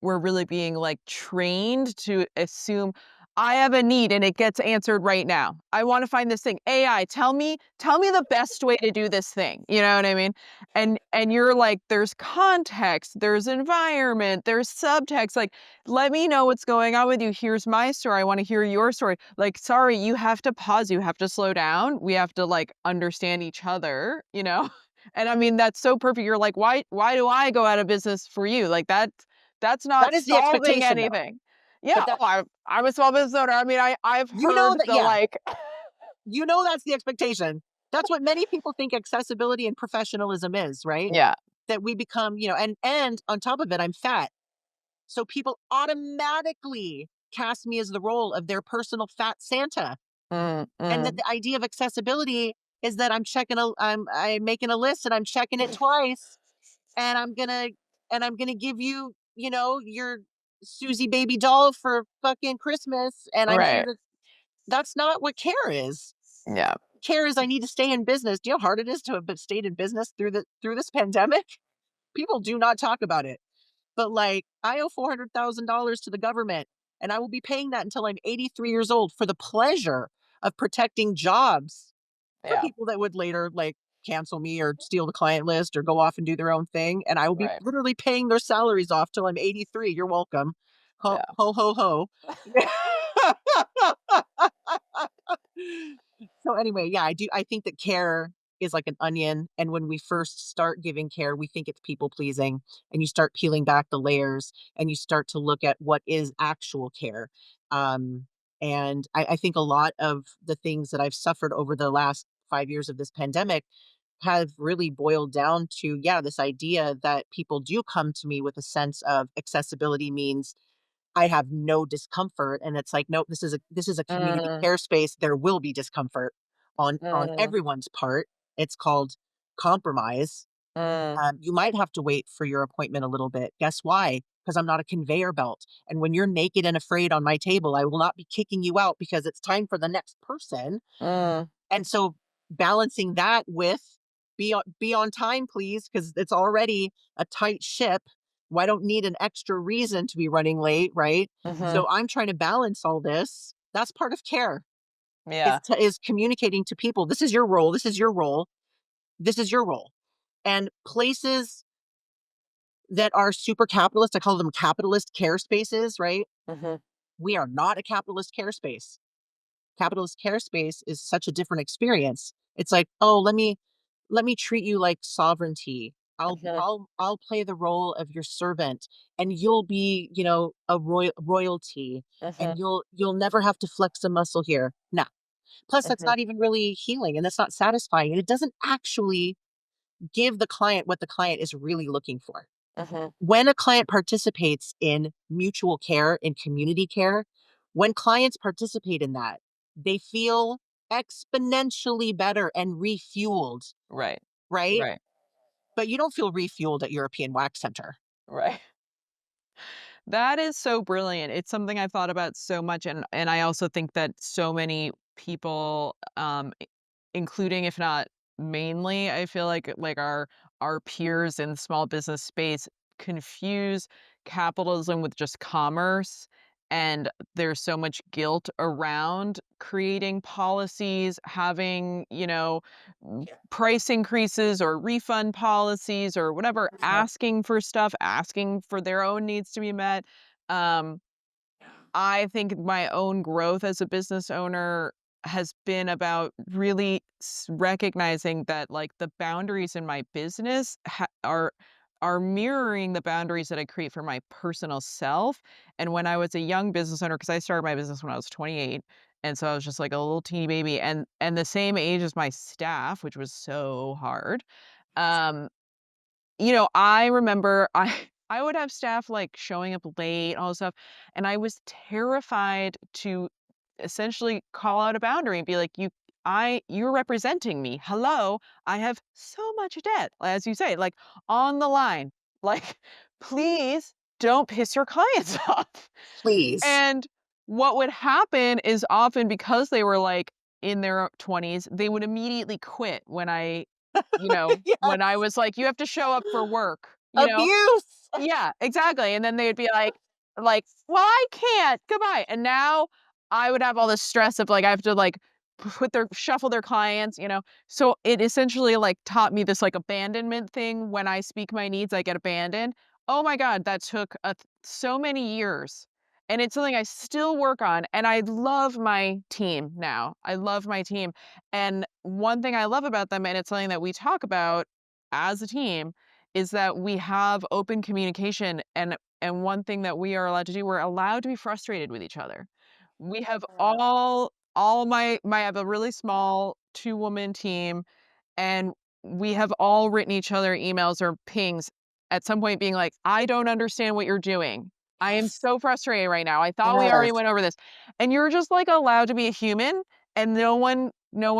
we're really being, like, trained to assume, "I have a need and it gets answered right now. I wanna find this thing. AI, tell me the best way to do this thing." You know what I mean? And you're like, "There's context, there's environment, there's subtext, like, let me know what's going on with you. Here's my story, I wanna hear your story." Like, "Sorry, you have to pause, you have to slow down. We have to, like, understand each other," you know? And I mean, that's so perfect. You're like, why do I go out of business for you? Like that's not That is the solving expectation though. anything. Yeah, But that, oh, I'm a small business owner. I mean, I've you know heard that, the yeah, like you know that's the expectation. That's what many people think accessibility and professionalism is, right? yeah. That we become, and on top of it, I'm fat. So people automatically cast me as the role of their personal fat Santa. Mm, And that mm. the idea of accessibility is that I'm making a list and I'm checking it twice and I'm gonna give you, your Susie baby doll for fucking Christmas and I'm here Right. to that's not what care is. Yeah. Care is I need to stay in business. Do you know how hard it is to have stayed in business through this pandemic? People do not talk about it. But like I owe $400,000 to the government and I will be paying that until I'm 83 years old for the pleasure of protecting jobs for Yeah. people that would later like cancel me or steal the client list or go off and do their own thing. And I will be Right. literally paying their salaries off till I'm 83. You're welcome. Ho, Yeah. ho, ho, ho. So anyway, yeah, I do. I think that care is like an onion. And when we first start giving care, we think it's people pleasing. And you start peeling back the layers and you start to look at what is actual care. Um, and I think a lot of the things that I've suffered over the last 5 years of this pandemic have really boiled down to, yeah, this idea that people do come to me with a sense of accessibility means I have no discomfort. And it's like, nope, this is a community Mm, care space. There will be discomfort on mm, everyone's part. It's called compromise. mm, You might have to wait for your appointment a little bit. Guess why? Because I'm not a conveyor belt. And when you're naked and afraid on my table, I will not be kicking you out because it's time for the next person. mm, And so balancing that with be on time, please, because it's already a tight ship. Well, I don't need an extra reason to be running late, right? mhm. So I'm trying to balance all this. That's part of care Yeah. is communicating to people. This is your role. This is your role. This is your role. And places that are super capitalist, I call them capitalist care spaces, right? Mhm. We are not a capitalist care space. Capitalist care space is such a different experience. It's like, oh, let me treat you like sovereignty. I'll Mhm. I'll I'll play the role of your servant and you'll be, a royalty and Mhm. you'll never have to flex a muscle here. No. Plus that's Mhm. not even really healing and that's not satisfying and it doesn't actually give the client what the client is really looking for. Mhm. When a client participates in mutual care and community care, when clients participate in that, they feel exponentially better and refueled, Right. right? Right. But you don't feel refueled at European Wax Center. Right. That is so brilliant. It's something I've thought about so much, and I also think that so many people, including if not mainly, I feel like our peers in the small business space confuse capitalism with just commerce, and there's so much guilt around creating policies, having, price increases or refund policies or whatever, asking for stuff, asking for their own needs to be met. Um, I think my own growth as a business owner has been about really recognizing that like the boundaries in my business are mirroring the boundaries that I create for my personal self. And when I was a young business owner, because I started my business when I was 28, and so I was just like a little teeny baby, and the same age as my staff, which was so hard. Um, I remember I would have staff, like, showing up late, all this stuff, and I was terrified to essentially call out a boundary and be like, you're representing me. Hello, I have so much debt," as you say, like, on the line. Like, please don't piss your clients off. Please. And what would happen is often because they were like in their 20s, they would immediately quit when when I Yes. was like, you have to show up for work, Abuse. Yeah, exactly, and then they'd be like, "Well, I can't, goodbye," and now I would have all this stress of, like, I have to, like, shuffle their clients, So it essentially, like, taught me this, like, abandonment thing. When I speak my needs, I get abandoned. Oh my god, that took so many years, and it's something I still work on, and I love my team now. I love my team, and one thing I love about them, and it's something that we talk about as a team, is that we have open communication, and one thing that we are allowed to do, we're allowed to be frustrated with each other. We have all my I have a really small two-woman team, and we have all written each other emails or pings at some point being like, "I don't understand what you're doing. I am so frustrated right now. I thought we already Yes. went over this." And you're just, like, allowed to be a human, and no one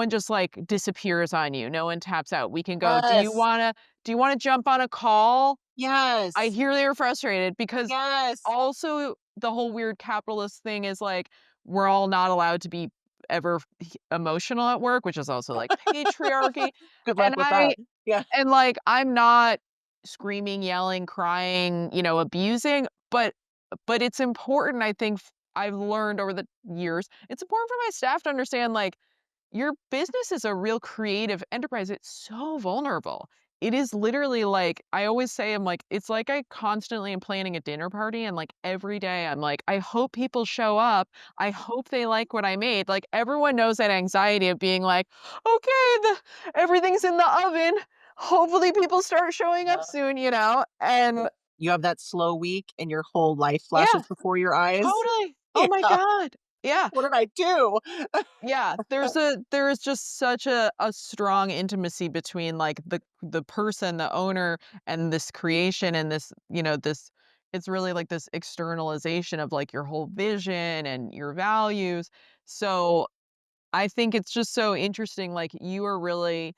just, like, disappears on you. No one taps out. We can go, Yes. do you wanna jump on a call? I Yes. hear they're frustrated because Yes. also the whole weird capitalist thing is like we're all not allowed to be ever emotional at work, which is also like patriarchy. Good And luck with that. Yeah. like I'm not screaming, yelling, crying, abusing, but it's important, I think I've learned over the years. It's important for my staff to understand like your business is a real creative enterprise. It's so vulnerable. It is literally like, I always say, I'm like, it's like I constantly am planning a dinner party. And like every day, I'm like, I hope people show up. I hope they like what I made. Like everyone knows that anxiety of being like, okay, everything's in the oven. Hopefully people start showing up Yeah. soon. And You have that slow week and your whole life yeah, flashes before your eyes. totally. Oh my Yeah. God. Yeah. What did I do? Yeah, there is just such a strong intimacy between, like, the person, the owner, and this creation and this it's really like this externalization of, like, your whole vision and your values. So, I think it's just so interesting, like, you are really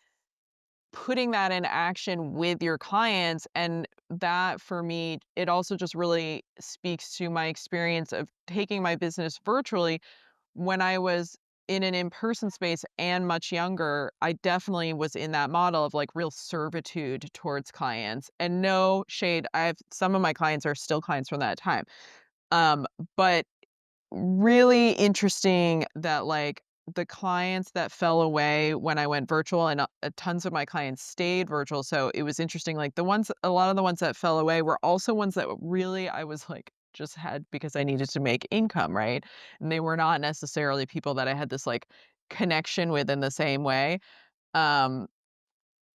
putting that in action with your clients, and that, for me, it also just really speaks to my experience of taking my business virtually. When I was in an in-person space and much younger, I definitely was in that model of, like, real servitude towards clients, and no shade, I have some of my clients are still clients from that time. Um, but really interesting that, like, the clients that fell away when I went virtual, and, tons of my clients stayed virtual, so it was interesting, like, a lot of the ones that fell away were also ones that really I was, like, just had because I needed to make income, right? And they were not necessarily people that I had this, like, connection with in the same way, um,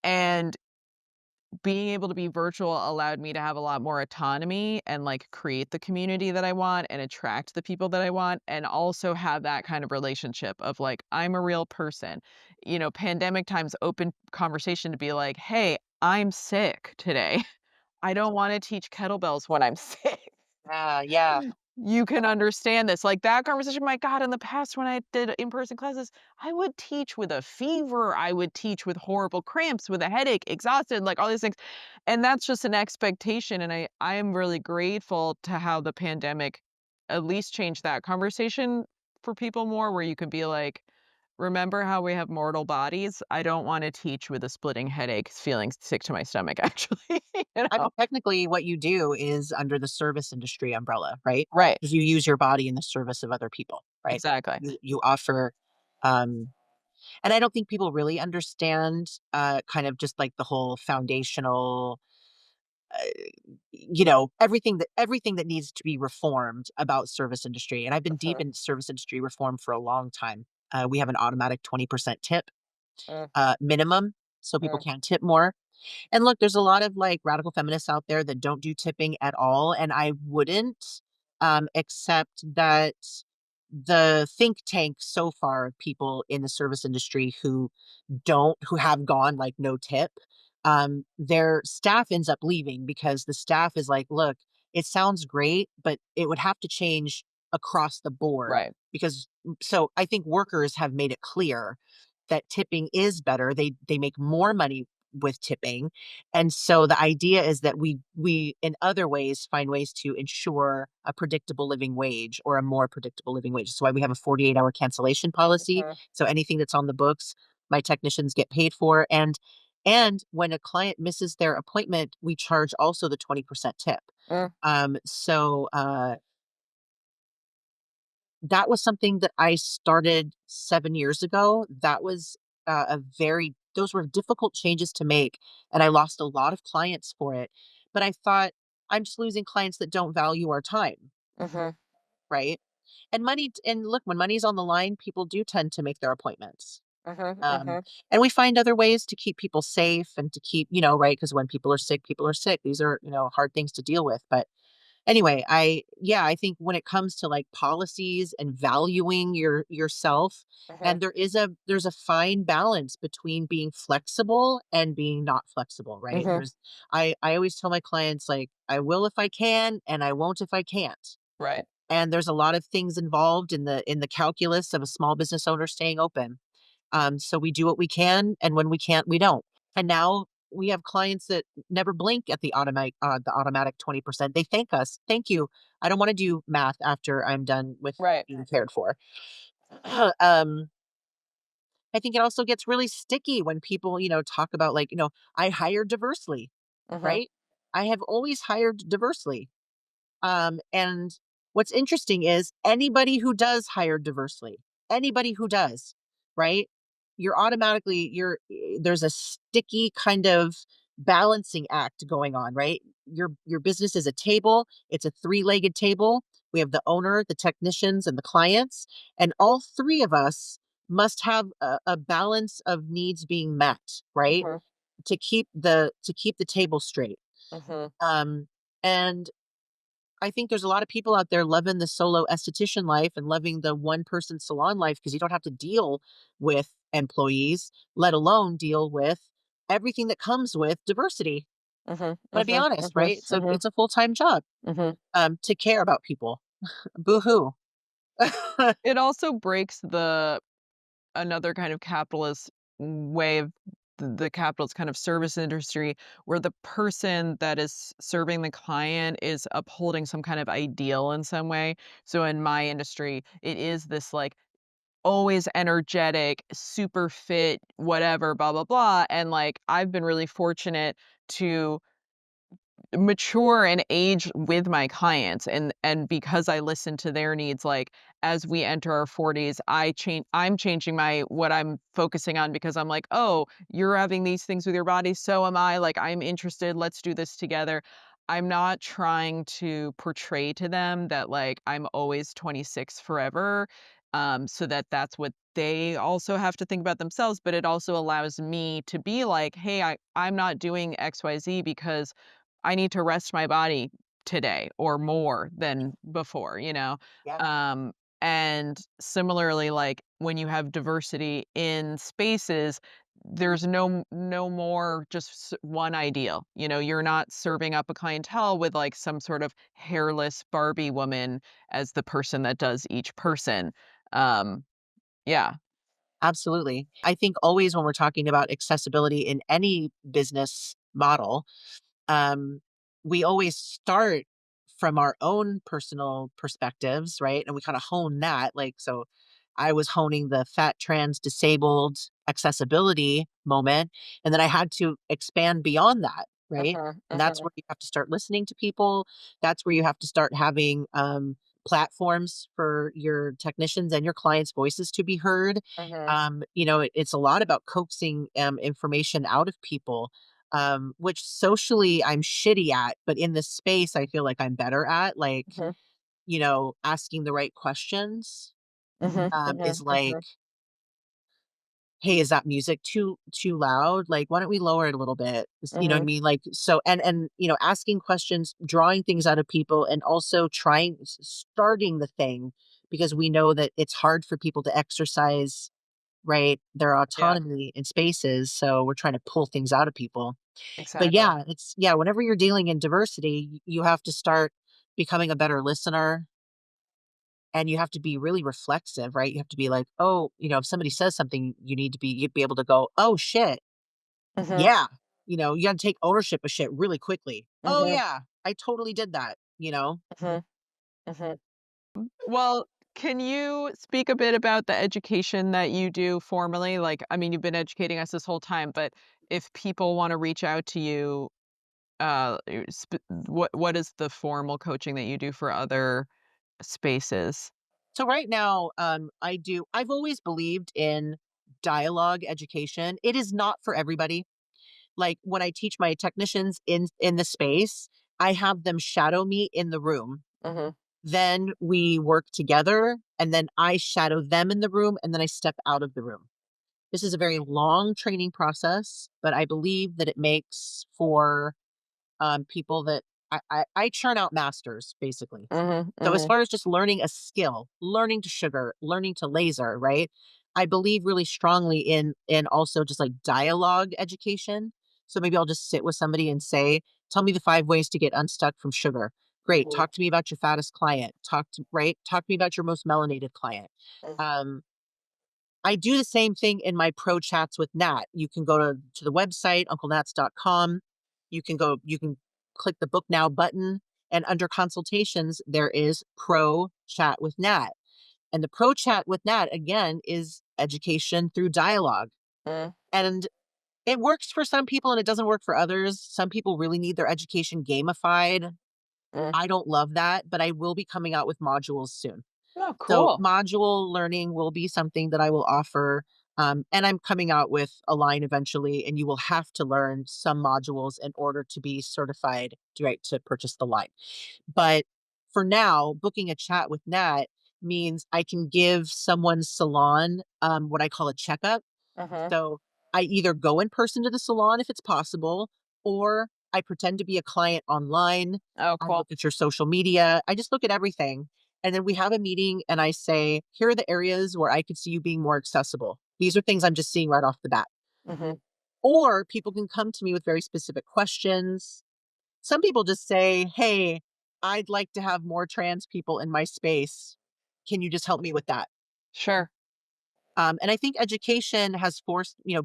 and being able to be virtual allowed me to have a lot more autonomy and, like, create the community that I want and attract the people that I want, and also have that kind of relationship of, like, I'm a real person. Pandemic times open conversation to be like, "Hey, I'm sick today. I don't wanna teach kettlebells when I'm sick." Yeah. You can understand this. Like that conversation, my God, in the past when I did in-person classes, I would teach with a fever. I would teach with horrible cramps, with a headache, exhausted, like all these things. And that's just an expectation. And I am really grateful to how the pandemic at least changed that conversation for people more, where you can be like, remember how we have mortal bodies? I don't want to teach with a splitting headache, feeling sick to my stomach, actually. you I mean, know? technically, what you do is under the service industry umbrella, right? Right. Because you use your body in the service of other people, right? Exactly. You offer, um, and I don't think people really understand, kind of just like the whole foundational, uh, everything that needs to be reformed about service industry. And I've been deep Mhm. in service industry reform for a long time. We have an automatic 20% tip minimum, so people Mhm. can tip more. And look, there's a lot of like radical feminists out there that don't do tipping at all. And I wouldn't accept that the think tank so far of people in the service industry who have gone like no tip, their staff ends up leaving because the staff is like, look, it sounds great, but it would have to change across the board Right. because so I think workers have made it clear that tipping is better. They make more money with tipping. And so the idea is that we in other ways find ways to ensure a predictable living wage or a more predictable living wage. That's why we have a 48-hour cancellation policy. So anything that's on the books, my technicians get paid for. And when a client misses their appointment, we charge also the 20% tip. Mm, So that was something that I started 7 years ago. That was those were difficult changes to make. And I lost a lot of clients for it. But I thought, I'm just losing clients that don't value our time. mhm, Right. And look, when money's on the line, people do tend to make their appointments. mhm, Um, mhm. and we find other ways to keep people safe and to keep, right. Because when people are sick, people are sick. These are, hard things to deal with. But anyway, I think when it comes to like policies and valuing yourself, Mhm, and there's a fine balance between being flexible and being not flexible, right? mhm. I always tell my clients, like, I will if I can and I won't if I can't. Right. And there's a lot of things involved in the calculus of a small business owner staying open. So we do what we can, and when we can't, we don't. And now we have clients that never blink at the automatic 20%. They thank us. Thank you. I don't want to do math after I'm done with Right. being cared for. um, I think it also gets really sticky when people, talk about, like, I hire diversely, Mhm, right? I have always hired diversely. And what's interesting is anybody who does hire diversely, anybody who does, right? There's a sticky kind of balancing act going on, right? Your business is a table. It's a three-legged table. We have the owner, the technicians, and the clients, and all three of us must have a balance of needs being met, right? mhm, To keep the table straight. mhm, And I think there's a lot of people out there loving the solo esthetician life and loving the one person salon life because you don't have to deal with employees, let alone deal with everything that comes with diversity. mhm, I'm gonna be mhm, honest, mhm, right? It's a mhm, it's a full-time job mhm. to care about people. Boo hoo. It also breaks the another kind of capitalist way of the capitalist kind of service industry where the person that is serving the client is upholding some kind of ideal in some way. So in my industry, it is this like always energetic, super fit, whatever, blah, blah, blah. And like I've been really fortunate to mature and age with my clients and because I listen to their needs, like, as we enter our 40s, I'm changing my what I'm focusing on because I'm like, "Oh, you're having these things with your body, so am I, like, I'm interested, let's do this together." I'm not trying to portray to them that, like, I'm always 26 forever, so that that's what they also have to think about themselves, but it also allows me to be like, "Hey, I'm not doing XYZ because I need to rest my body today or more than before, you know? Yeah, Um, and similarly, like when you have diversity in spaces, there's no more just one ideal. You know, you're not serving up a clientele with like some sort of hairless Barbie woman as the person that does each person. Um, yeah. absolutely. I think always when we're talking about accessibility in any business model, um, we always start from our own personal perspectives, right? And we kind of hone that. Like, so I was honing the fat, trans, disabled accessibility moment. And then I had to expand beyond that, right? Mhm, And that's mhm, where you have to start listening to people. That's where you have to start having platforms for your technicians and your clients' voices to be heard. mhm, It's a lot about coaxing information out of people, which socially I'm shitty at, but in this space I feel like I'm better at, like, mhm, asking the right questions, mhm, is mhm, like, mhm, "Hey, is that music too loud? Like, why don't we lower it a little bit?" You know what I mhm, mean? Like, so asking questions, drawing things out of people, and also starting the thing because we know that it's hard for people to exercise, right, their Yeah. autonomy in spaces, so we're trying to pull things out of people. But exactly. yeah, whenever you're dealing in diversity, you have to start becoming a better listener and you have to be really reflexive, right? You have to be like, oh, if somebody says something, you'd be able to go, oh shit, Mhm, yeah. You got to take ownership of shit really quickly. Oh Mhm. yeah, I totally did that. Mhm. Mhm. Well, can you speak a bit about the education that you do formally? Like, I mean, you've been educating us this whole time, but if people want to reach out to you, what is the formal coaching that you do for other spaces? So right now, I've always believed in dialogue education. It is not for everybody. Like when I teach my technicians in the space, I have them shadow me in the room. Mhm. Then we work together, and then I shadow them in the room, and then I step out of the room. This is a very long training process, but I believe that it makes for people that I churn out masters basically. Mhm. So as Mhm. far as just learning a skill, learning to sugar, learning to laser, right? I believe really strongly in also just like dialogue education. So maybe I'll just sit with somebody and say, "Tell me the 5 ways to get unstuck from sugar." Great. Mhm. Talk to me about your fattest client. Talk to me about your most melanated client. Mhm. Um, I do the same thing in my pro chats with Nat. You can go to the website, unclenats.com. You can click the book now button, and under consultations, there is pro chat with Nat. And the pro chat with Nat, again, is education through dialogue. Mhm. And it works for some people and it doesn't work for others. Some people really need their education gamified. Mhm. I don't love that, but I will be coming out with modules soon. Oh, So cool. module learning will be something that I will offer. And I'm coming out with a line eventually, and you will have to learn some modules in order to be certified, right, to purchase the line. But for now, booking a chat with Nat means I can give someone's salon what I call a checkup. Mhm. So I either go in person to the salon if it's possible, or I pretend to be a client online. Oh, I cool. look at your social media. I just look at everything. And then we have a meeting and I say, here are the areas where I could see you being more accessible. These are things I'm just seeing right off the bat. Mhm. Or people can come to me with very specific questions. Some people just say, hey, I'd like to have more trans people in my space. Can you just help me with that? Sure. And I think education has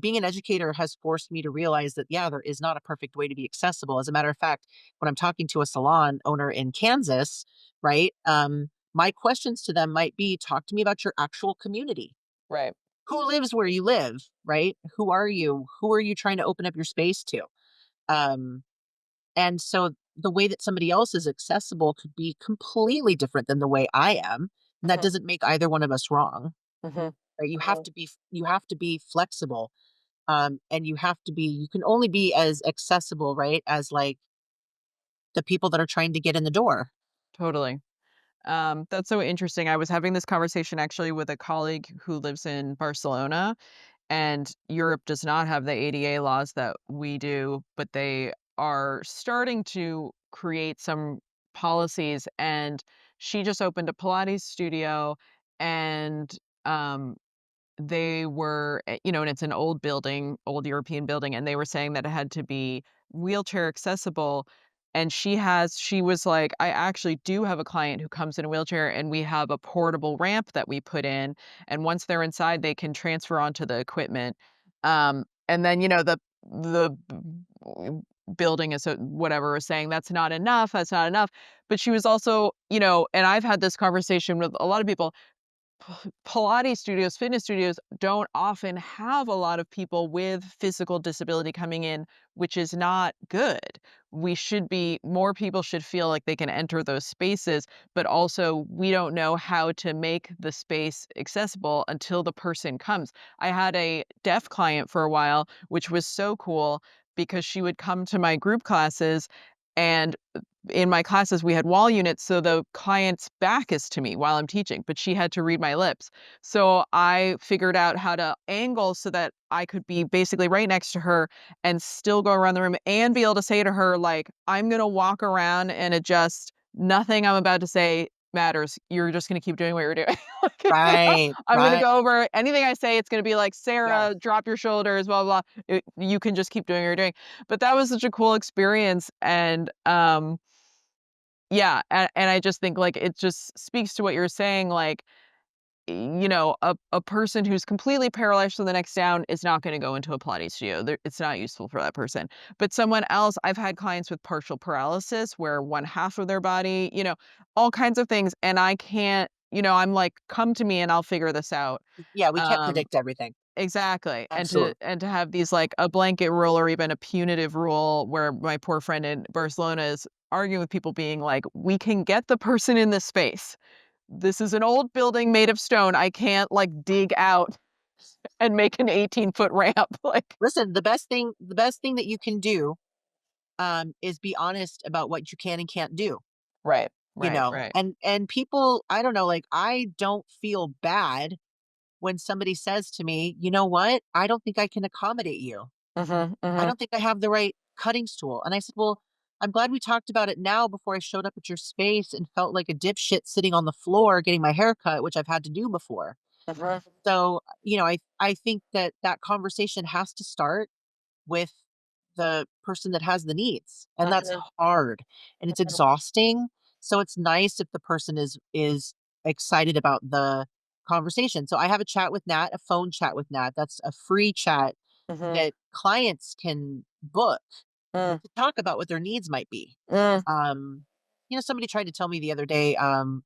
being an educator has forced me to realize that, yeah, there is not a perfect way to be accessible. As a matter of fact, when I'm talking to a salon owner in Kansas, right, my questions to them might be talk to me about your actual community. Right. Who lives where you live, right? Who are you? Who are you trying to open up your space to? Um, and so the way that somebody else is accessible could be completely different than the way I am. And that Mhm. doesn't make either one of us wrong. Mhm. Right? Mhm. You have to be flexible, and you can only be as accessible, right, as like the people that are trying to get in the door. Totally. That's so interesting. I was having this conversation actually with a colleague who lives in Barcelona, and Europe does not have the ADA laws that we do, but they are starting to create some policies. And she just opened a Pilates studio, and um, they were, and it's an old building, old European building, and they were saying that it had to be wheelchair accessible. And she was like, I actually do have a client who comes in a wheelchair, and we have a portable ramp that we put in. And once they're inside, they can transfer onto the equipment. And then, the building is whatever was saying that's not enough. That's not enough. But she was also, and I've had this conversation with a lot of people. Pilates studios, fitness studios don't often have a lot of people with physical disability coming in, which is not good. More people should feel like they can enter those spaces, but also we don't know how to make the space accessible until the person comes. I had a deaf client for a while, which was so cool because she would come to my group classes, and in my classes, we had wall units, so the client's back is to me while I'm teaching, but she had to read my lips. So I figured out how to angle so that I could be basically right next to her and still go around the room and be able to say to her, like, I'm going to walk around and adjust. Nothing I'm about to say matters. You're just going to keep doing what you're doing. Like, Right, I'm going to right. go over anything I say. It's going to be like, Yes. Sarah, drop your shoulders, blah, blah, blah. You can just keep doing what you're doing. But that was such a cool experience. And, yeah, and I just think, like, it just speaks to what you're saying, like, a person who's completely paralyzed from the next down is not going to go into a Pilates studio. It's not useful for that person. But someone else, I've had clients with partial paralysis where one half of their body, all kinds of things. And I can't, I'm like, come to me and I'll figure this out. Yeah, we can't Um, predict everything. exactly. And to Absolutely. and to have these like a blanket rule or even a punitive rule where my poor friend in Barcelona is arguing with people being like, we can get the person in this space. This is an old building made of stone. I can't like dig out and make an 18-foot ramp. Like, Listen, the best thing that you can do is be honest about what you can and can't do, right, you right, know? right. And people, I don't know, like I don't feel bad when somebody says to me, "You know what? I don't think I can accommodate you. Mhm, I mhm, don't think I have the right cutting tool." And I said, "Well, I'm glad we talked about it now before I showed up at your space and felt like a dipshit sitting on the floor getting my hair cut, which I've had to do before." mhm, So, I think that that conversation has to start with the person that has the needs, and that's mhm, hard and it's exhausting. So it's nice if the person is excited about the conversation. So I have a chat with Nat, a phone chat with Nat. That's a free chat mhm, that clients can book mm, to talk about what their needs might be. mm, Um, Somebody tried to tell me the other day,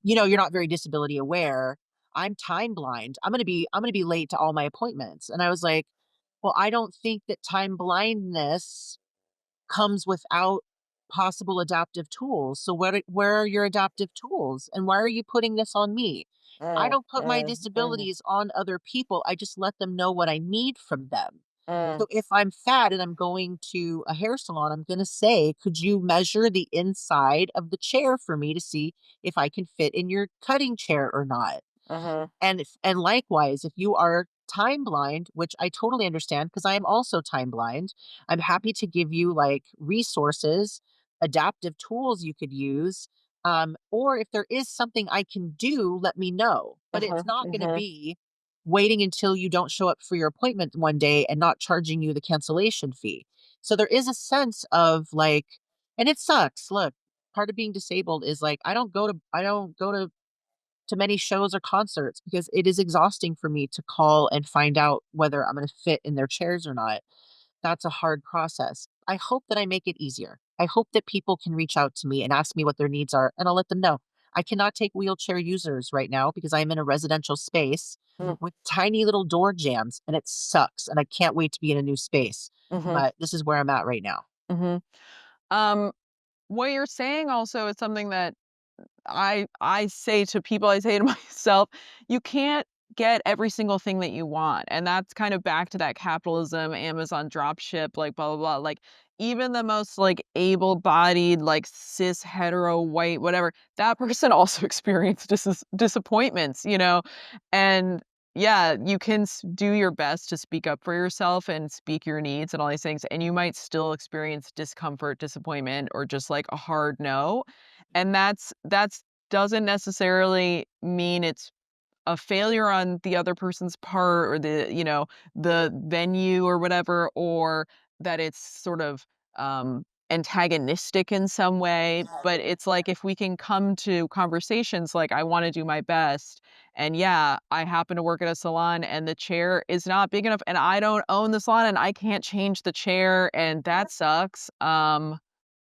you're not very disability aware. I'm time blind. I'm gonna be late to all my appointments. And I was like, well, I don't think that time blindness comes without possible adaptive tools. So where are your adaptive tools? And why are you putting this on me? I mm, don't put my mm, mm, disabilities on other people. I just let them know what I need from them. mm, So if I'm fat and I'm going to a hair salon, I'm going to say, could you measure the inside of the chair for me to see if I can fit in your cutting chair or not? mhm, And likewise, if you are time blind, which I totally understand because I am also time blind, I'm happy to give you like resources, adaptive tools you could use. Or if there is something I can do, let me know. But it's mhm, not going to mhm, be waiting until you don't show up for your appointment one day and not charging you the cancellation fee. So there is a sense of like, and it sucks. Look, part of being disabled is like I don't go to many shows or concerts because it is exhausting for me to call and find out whether I'm going to fit in their chairs or not. That's a hard process. I hope that I make it easier. I hope that people can reach out to me and ask me what their needs are, and I'll let them know. I cannot take wheelchair users right now because I'm in a residential space mm, with tiny little door jams, and it sucks. And I can't wait to be in a new space. mhm, But this is where I'm at right now. mhm. Um, what you're saying also is something that I say to people, I say to myself, you can't get every single thing that you want. And that's kind of back to that capitalism, Amazon drop ship, like blah blah blah. Like even the most like able-bodied, like cis hetero white, whatever, that person also experienced disappointments. And yeah, you can do your best to speak up for yourself and speak your needs and all these things, and you might still experience discomfort, disappointment, or just like a hard no. And that's doesn't necessarily mean it's a failure on the other person's part or the venue or whatever, or that it's sort of antagonistic in some way. But it's like if we can come to conversations like, I want to do my best, and yeah, I happen to work at a salon and the chair is not big enough and I don't own the salon and I can't change the chair and that sucks.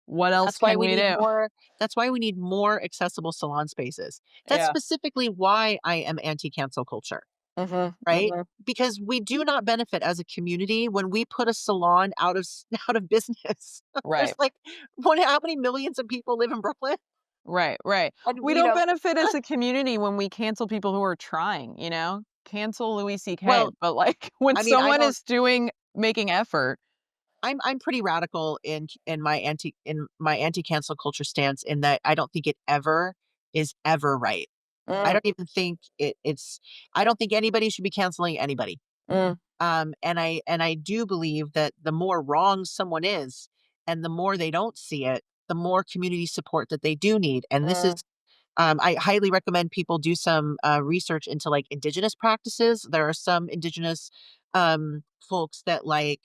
What else That's why can we we need do? more that's why we need more accessible salon spaces. That's Yeah. specifically why I am anti-cancel culture, Mhm, right? mhm. Because we do not benefit as a community when we put a salon out of business. There's Right. like how many millions of people live in Brooklyn? Right, right. And We don't benefit as a community when we cancel people who are trying? Cancel Louis CK, well, but, like, when I mean, I someone don't is making effort. I'm pretty radical in my anti-cancel culture stance in that I don't think it ever is ever right. I Mm, don't even think I don't think anybody should be canceling anybody. mm, And I do believe that the more wrong someone is, and the more they don't see it, the more community support that they do need. And this is, mm, I highly recommend people do some research into like indigenous practices. There are some indigenous folks that like,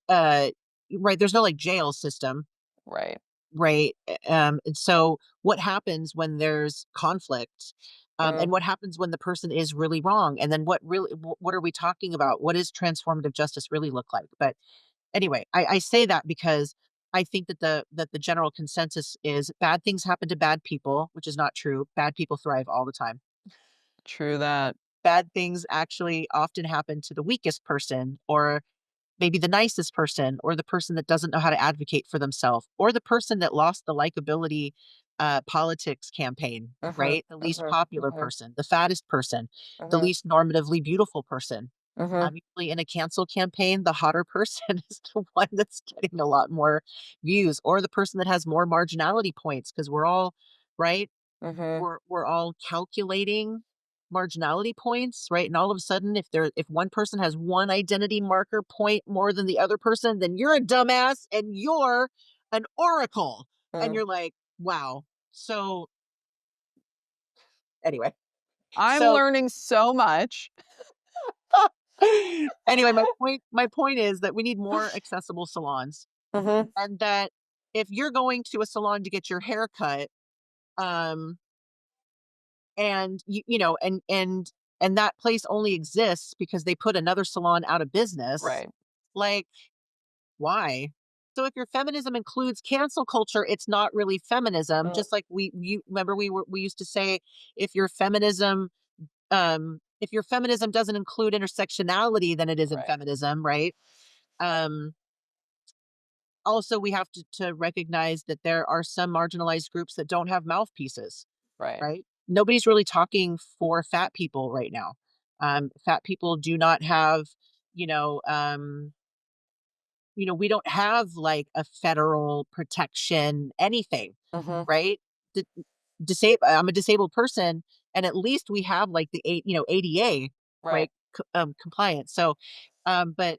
uh, right, there's no like jail system, right. right? And so what happens when there's conflict? And Mm. what happens when the person is really wrong? And then what are we talking about? What does transformative justice really look like? But anyway, I say that because I think that the general consensus is bad things happen to bad people, which is not true. Bad people thrive all the time. True that. Bad things actually often happen to the weakest person, or maybe the nicest person, or the person that doesn't know how to advocate for themselves, or the person that lost the likability politics campaign, Mhm, right? The least mhm, popular mhm, person, the fattest person, the mhm, least normatively beautiful person. mhm. Usually in a cancel campaign, the hotter person is the one that's getting a lot more views, or the person that has more marginality points, because we're all, right? Mhm. We're all calculating marginality points, right? And all of a sudden, if one person has one identity marker point more than the other person, then you're a dumbass and you're an oracle. And Mm. you're like, wow. So anyway, I'm so learning so much. anyway, my point is that we need more accessible salons, Mhm. and that if you're going to a salon to get your hair cut, um, and and that place only exists because they put another salon out of business, Right. like, why? So if your feminism includes cancel culture, it's not really feminism. Mm. Just like you remember, we used to say, if your feminism if your feminism doesn't include intersectionality, then it isn't Right. feminism, right? um Also, we have to recognize that there are some marginalized groups that don't have mouthpieces, Right. right? Nobody's really talking for fat people right now. Fat people do not have, you know, we don't have like a federal protection, anything, Mhm. right? D- I'm a disabled person, and at least we have like the ADA, Right. right? Compliance. So, but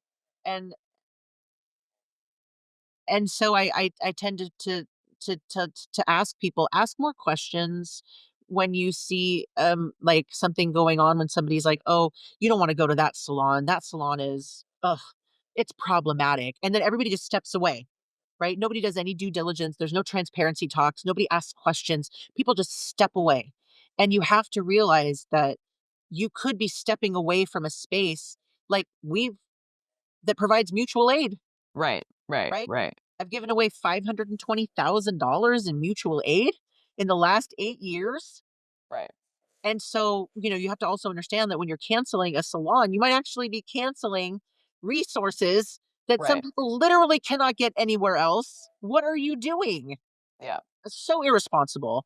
and so I tend to ask more questions when you see like something going on, when somebody's like, oh, you don't want to go to that salon, is, ugh, it's problematic, and then everybody just steps away, right? Nobody does any due diligence, there's no transparency talks, nobody asks questions, people just step away. And you have to realize that you could be stepping away from a space like we've that provides mutual aid, Right. Right. right? Right. I've given away $520,000 in mutual aid in the last 8 years. Right. And so, you have to also understand that when you're canceling a salon, you might actually be canceling resources that some Right. people literally cannot get anywhere else. What are you doing? Yeah. It's so irresponsible.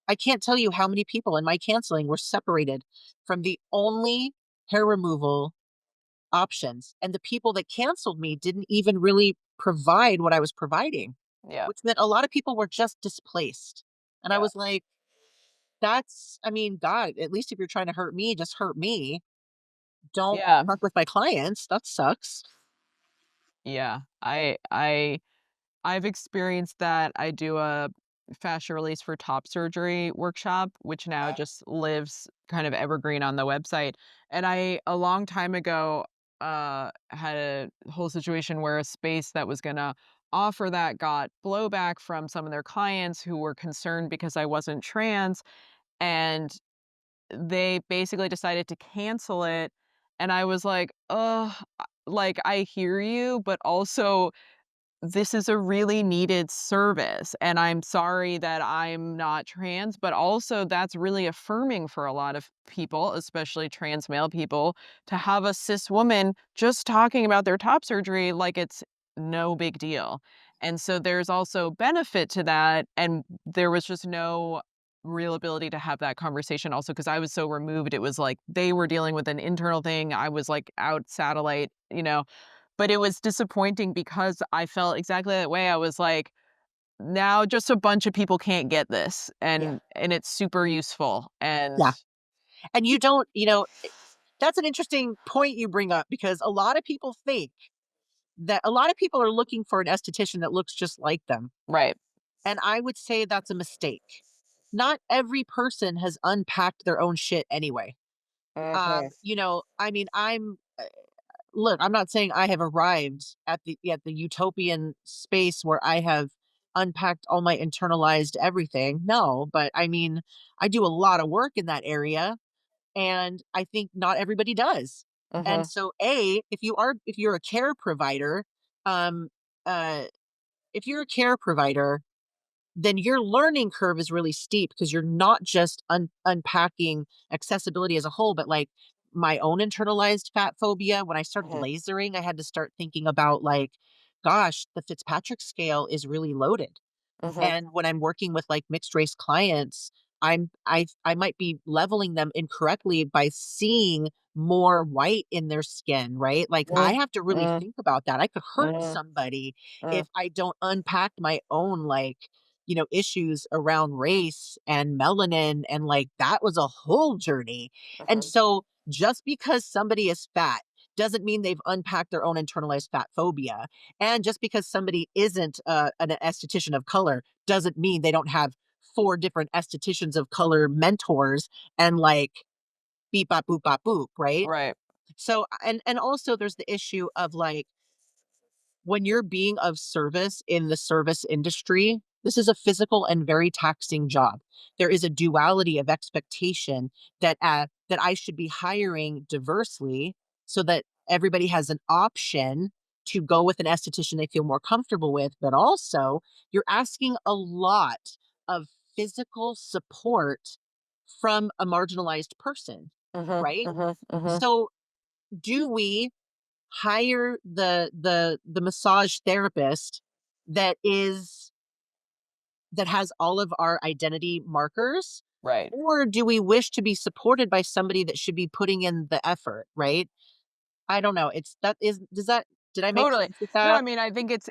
I can't tell you how many people in my canceling were separated from the only hair removal options. And the people that canceled me didn't even really provide what I was providing, Yeah. which meant a lot of people were just displaced. And I Yeah. was like, I mean, God, at least if you're trying to hurt me, just hurt me. Don't Yeah. fuck with my clients. That sucks. Yeah. I've experienced that. I do a fascia release for top surgery workshop, which now just lives kind of evergreen on the website. And I, a long time ago, had a whole situation where a space that was going to offer that got blowback from some of their clients who were concerned because I wasn't trans. And they basically decided to cancel it. And I was like, oh, like I hear you, but also this is a really needed service, and I'm sorry that I'm not trans, but also that's really affirming for a lot of people, especially trans male people, to have a cis woman just talking about their top surgery like it's no big deal. And so there's also benefit to that, and there was just no real ability to have that conversation also because I was so removed. It was like they were dealing with an internal thing, I was like out satellite, but it was disappointing because I felt exactly that way. I was like, now just a bunch of people can't get this, Yeah. and it's super useful, and Yeah. And you don't, that's an interesting point you bring up, because a lot of people think that a lot of people are looking for an esthetician that looks just like them. right. And I would say that's a mistake. Not every person has unpacked their own shit anyway. Mhm. I mean, look, I'm not saying I have arrived at the utopian space where I have unpacked all my internalized everything. No, but I mean, I do a lot of work in that area, and I think not everybody does. And Mhm. so, if you're a care provider, um, uh, if you're a care provider, then your learning curve is really steep because you're not just unpacking accessibility as a whole, but like my own internalized fat phobia. When I started Mhm. lasering, I had to start thinking about like, gosh, the Fitzpatrick scale is really loaded. Mhm. And when I'm working with like mixed race clients, I might be leveling them incorrectly by seeing more white in their skin, right? Like I Mm. have to really Mm. think about that. I could hurt Mhm. somebody Mm. if I don't unpack my own like, issues around race and melanin, and like that was a whole journey. And Mhm. so just because somebody is fat doesn't mean they've unpacked their own internalized fat phobia. And just because somebody isn't an esthetician of color doesn't mean they don't have four different estheticians of color mentors and like beep bop boop bop boop, right? Right. So and also there's the issue of like when you're being of service in the service industry, this is a physical and very taxing job. There is a duality of expectation that I should be hiring diversely so that everybody has an option to go with an esthetician they feel more comfortable with, but also you're asking a lot of physical support from a marginalized person, Mhm. right? Mhm. Mhm. So do we hire the massage therapist that is that has all of our identity markers, Right. or do we wish to be supported by somebody that should be putting in the effort, right? I don't know. It's that is does that did I make Totally. sense with No, I that? mean, I think it's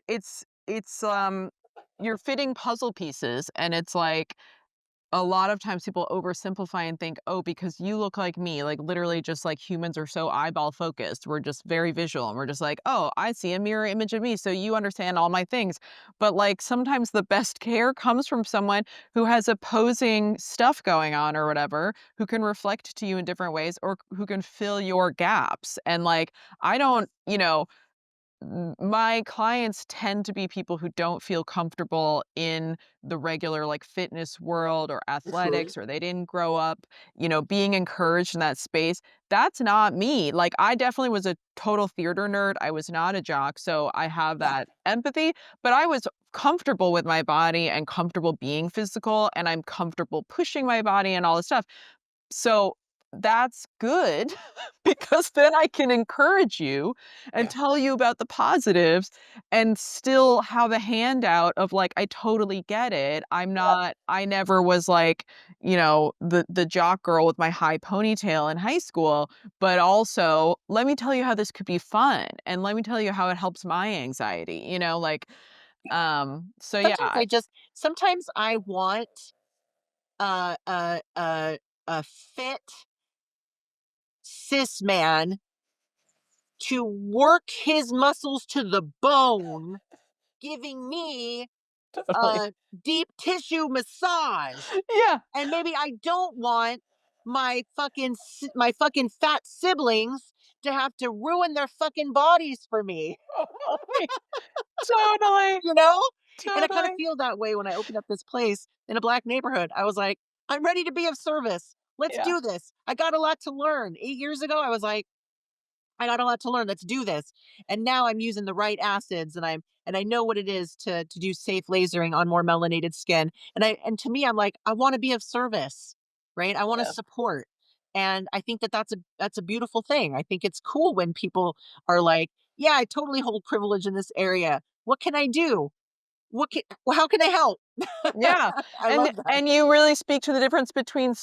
you're fitting puzzle pieces, and it's like a lot of times people oversimplify and think, "Oh, because you look like me," like, literally just like humans are so eyeball focused. We're just very visual, and we're just like, "Oh, I see a mirror image of me, so you understand all my things." But, like, sometimes the best care comes from someone who has opposing stuff going on or whatever, who can reflect to you in different ways or who can fill your gaps. And, like, I don't, my clients tend to be people who don't feel comfortable in the regular like fitness world or Mhm. athletics, or they didn't grow up, being encouraged in that space. That's not me. Like, I definitely was a total theater nerd. I was not a jock, so I have that empathy, but I was comfortable with my body and comfortable being physical, and I'm comfortable pushing my body and all this stuff. So that's good because then I can encourage you and tell you about the positives and still have a handout of like, I totally get it. I never was like, the jock girl with my high ponytail in high school, but also let me tell you how this could be fun and let me tell you how it helps my anxiety, like, so Sometimes yeah. sometimes I want uh uh uh a fit cis man to work his muscles to the bone, giving me Totally. a deep tissue massage. Yeah. And maybe I don't want my fucking fat siblings to have to ruin their fucking bodies for me, Totally. you know? And I kind of Totally. feel that way when I opened up this place in a black neighborhood. I was like, I'm ready to be of service. Let's Yeah. do this. I got a lot to learn. 8 years ago, I was like, I got a lot to learn. Let's do this. And now I'm using the right acids, and I know what it is to do safe lasering on more melanated skin. And to me, I'm like, I want to be of service, right? I want to Yeah. support. And I think that that's a beautiful thing. I think it's cool when people are like, yeah, I totally hold privilege in this area. What can I do? How can I help? Yeah, I love that. and you really speak to the difference between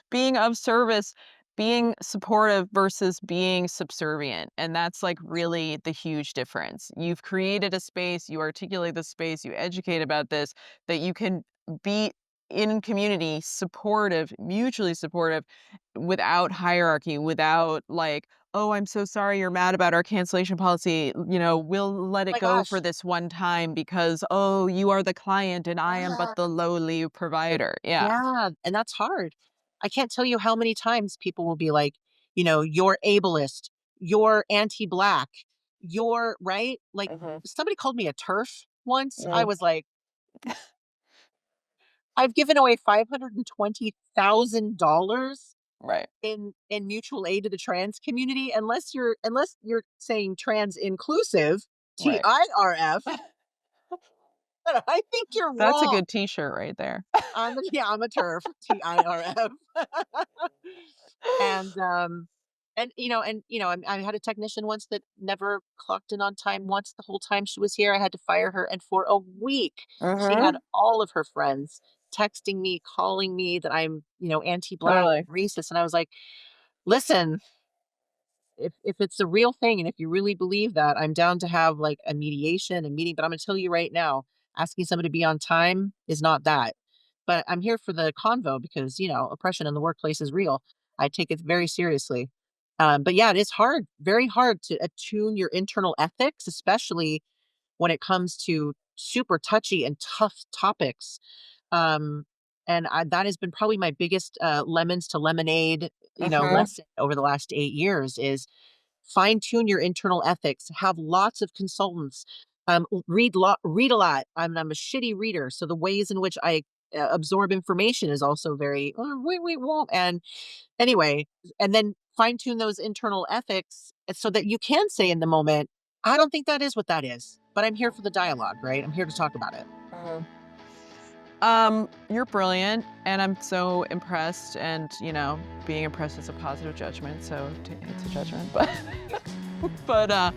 being of service, being supportive versus being subservient, and that's like really the huge difference. You've created a space, you articulate the space, you educate about this, that you can be in community supportive, mutually supportive, without hierarchy, without like, "Oh, I'm so sorry you're mad about our cancellation policy. We'll let it My go for gosh. this one time because, oh, you are the client and I am but Yeah. the lowly provider." Yeah. Yeah, and that's hard. I can't tell you how many times people will be like, "You're ableist, you're anti-black, you're" right? Like, Mhm. somebody called me a turf once. I Mm. was like, I've given away $520,000 Right. in mutual aid to the trans community, unless you're saying trans inclusive, Right. TIRF, I think you're That's a wrong. good T-shirt right there. I'm a TERF, TIRF. And, I had a technician once that never clocked in on time once the whole time she was here. I had to fire her, and for a week, she had Mhm. all of her friends texting me, calling me that I'm, anti-Black, Totally. racist, and I was like, "Listen, if it's the real thing and if you really believe that, I'm down to have like a mediation, a meeting, but I'm gonna tell you right now, asking somebody to be on time is not that. But I'm here for the convo because, oppression in the workplace is real. I take it very seriously. But yeah, it is hard, very hard to attune your internal ethics, especially when it comes to super touchy and tough topics. Um, that has been probably my biggest lemons to lemonade, Mhm. lesson over the last 8 years is fine tune your internal ethics, have lots of consultants, read a lot. I'm a shitty reader, so the ways in which I absorb information is also very wait, won't. And anyway, and then fine tune those internal ethics so that you can say in the moment, I don't think that is what that is, but I'm here for the dialogue, right? I'm here to talk about it. Mhm. You're brilliant, and I'm so impressed. And being impressed is a positive judgment, so it's a judgment. But but uh,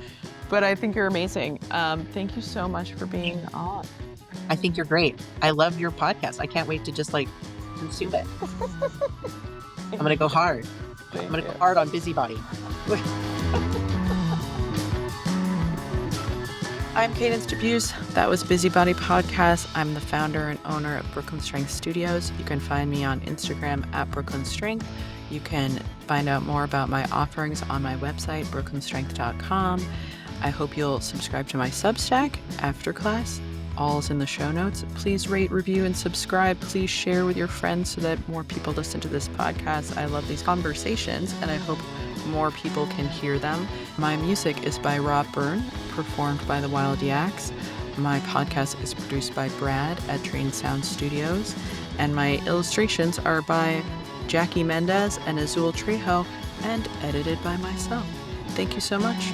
but I think you're amazing. Thank you so much for being on. I think you're great. I love your podcast. I can't wait to just like consume it. I'm gonna go hard. I'm Thank gonna you. go hard on busybody. I'm Cadence Debuse. That was Busybody Podcast. I'm the founder and owner of Brooklyn Strength Studios. You can find me on Instagram at Brooklyn Strength. You can find out more about my offerings on my website, brooklynstrength.com. I hope you'll subscribe to my Substack, Afterclass. All is in the show notes. Please rate, review, and subscribe. Please share with your friends so that more people listen to this podcast. I love these conversations, and I hope more people can hear them. My music is by Rob Byrne, performed by the Wild Yaks. My podcast is produced by Brad at Train Sound Studios, and my illustrations are by Jackie Mendez and Azul Trejo, and edited by myself. Thank you so much.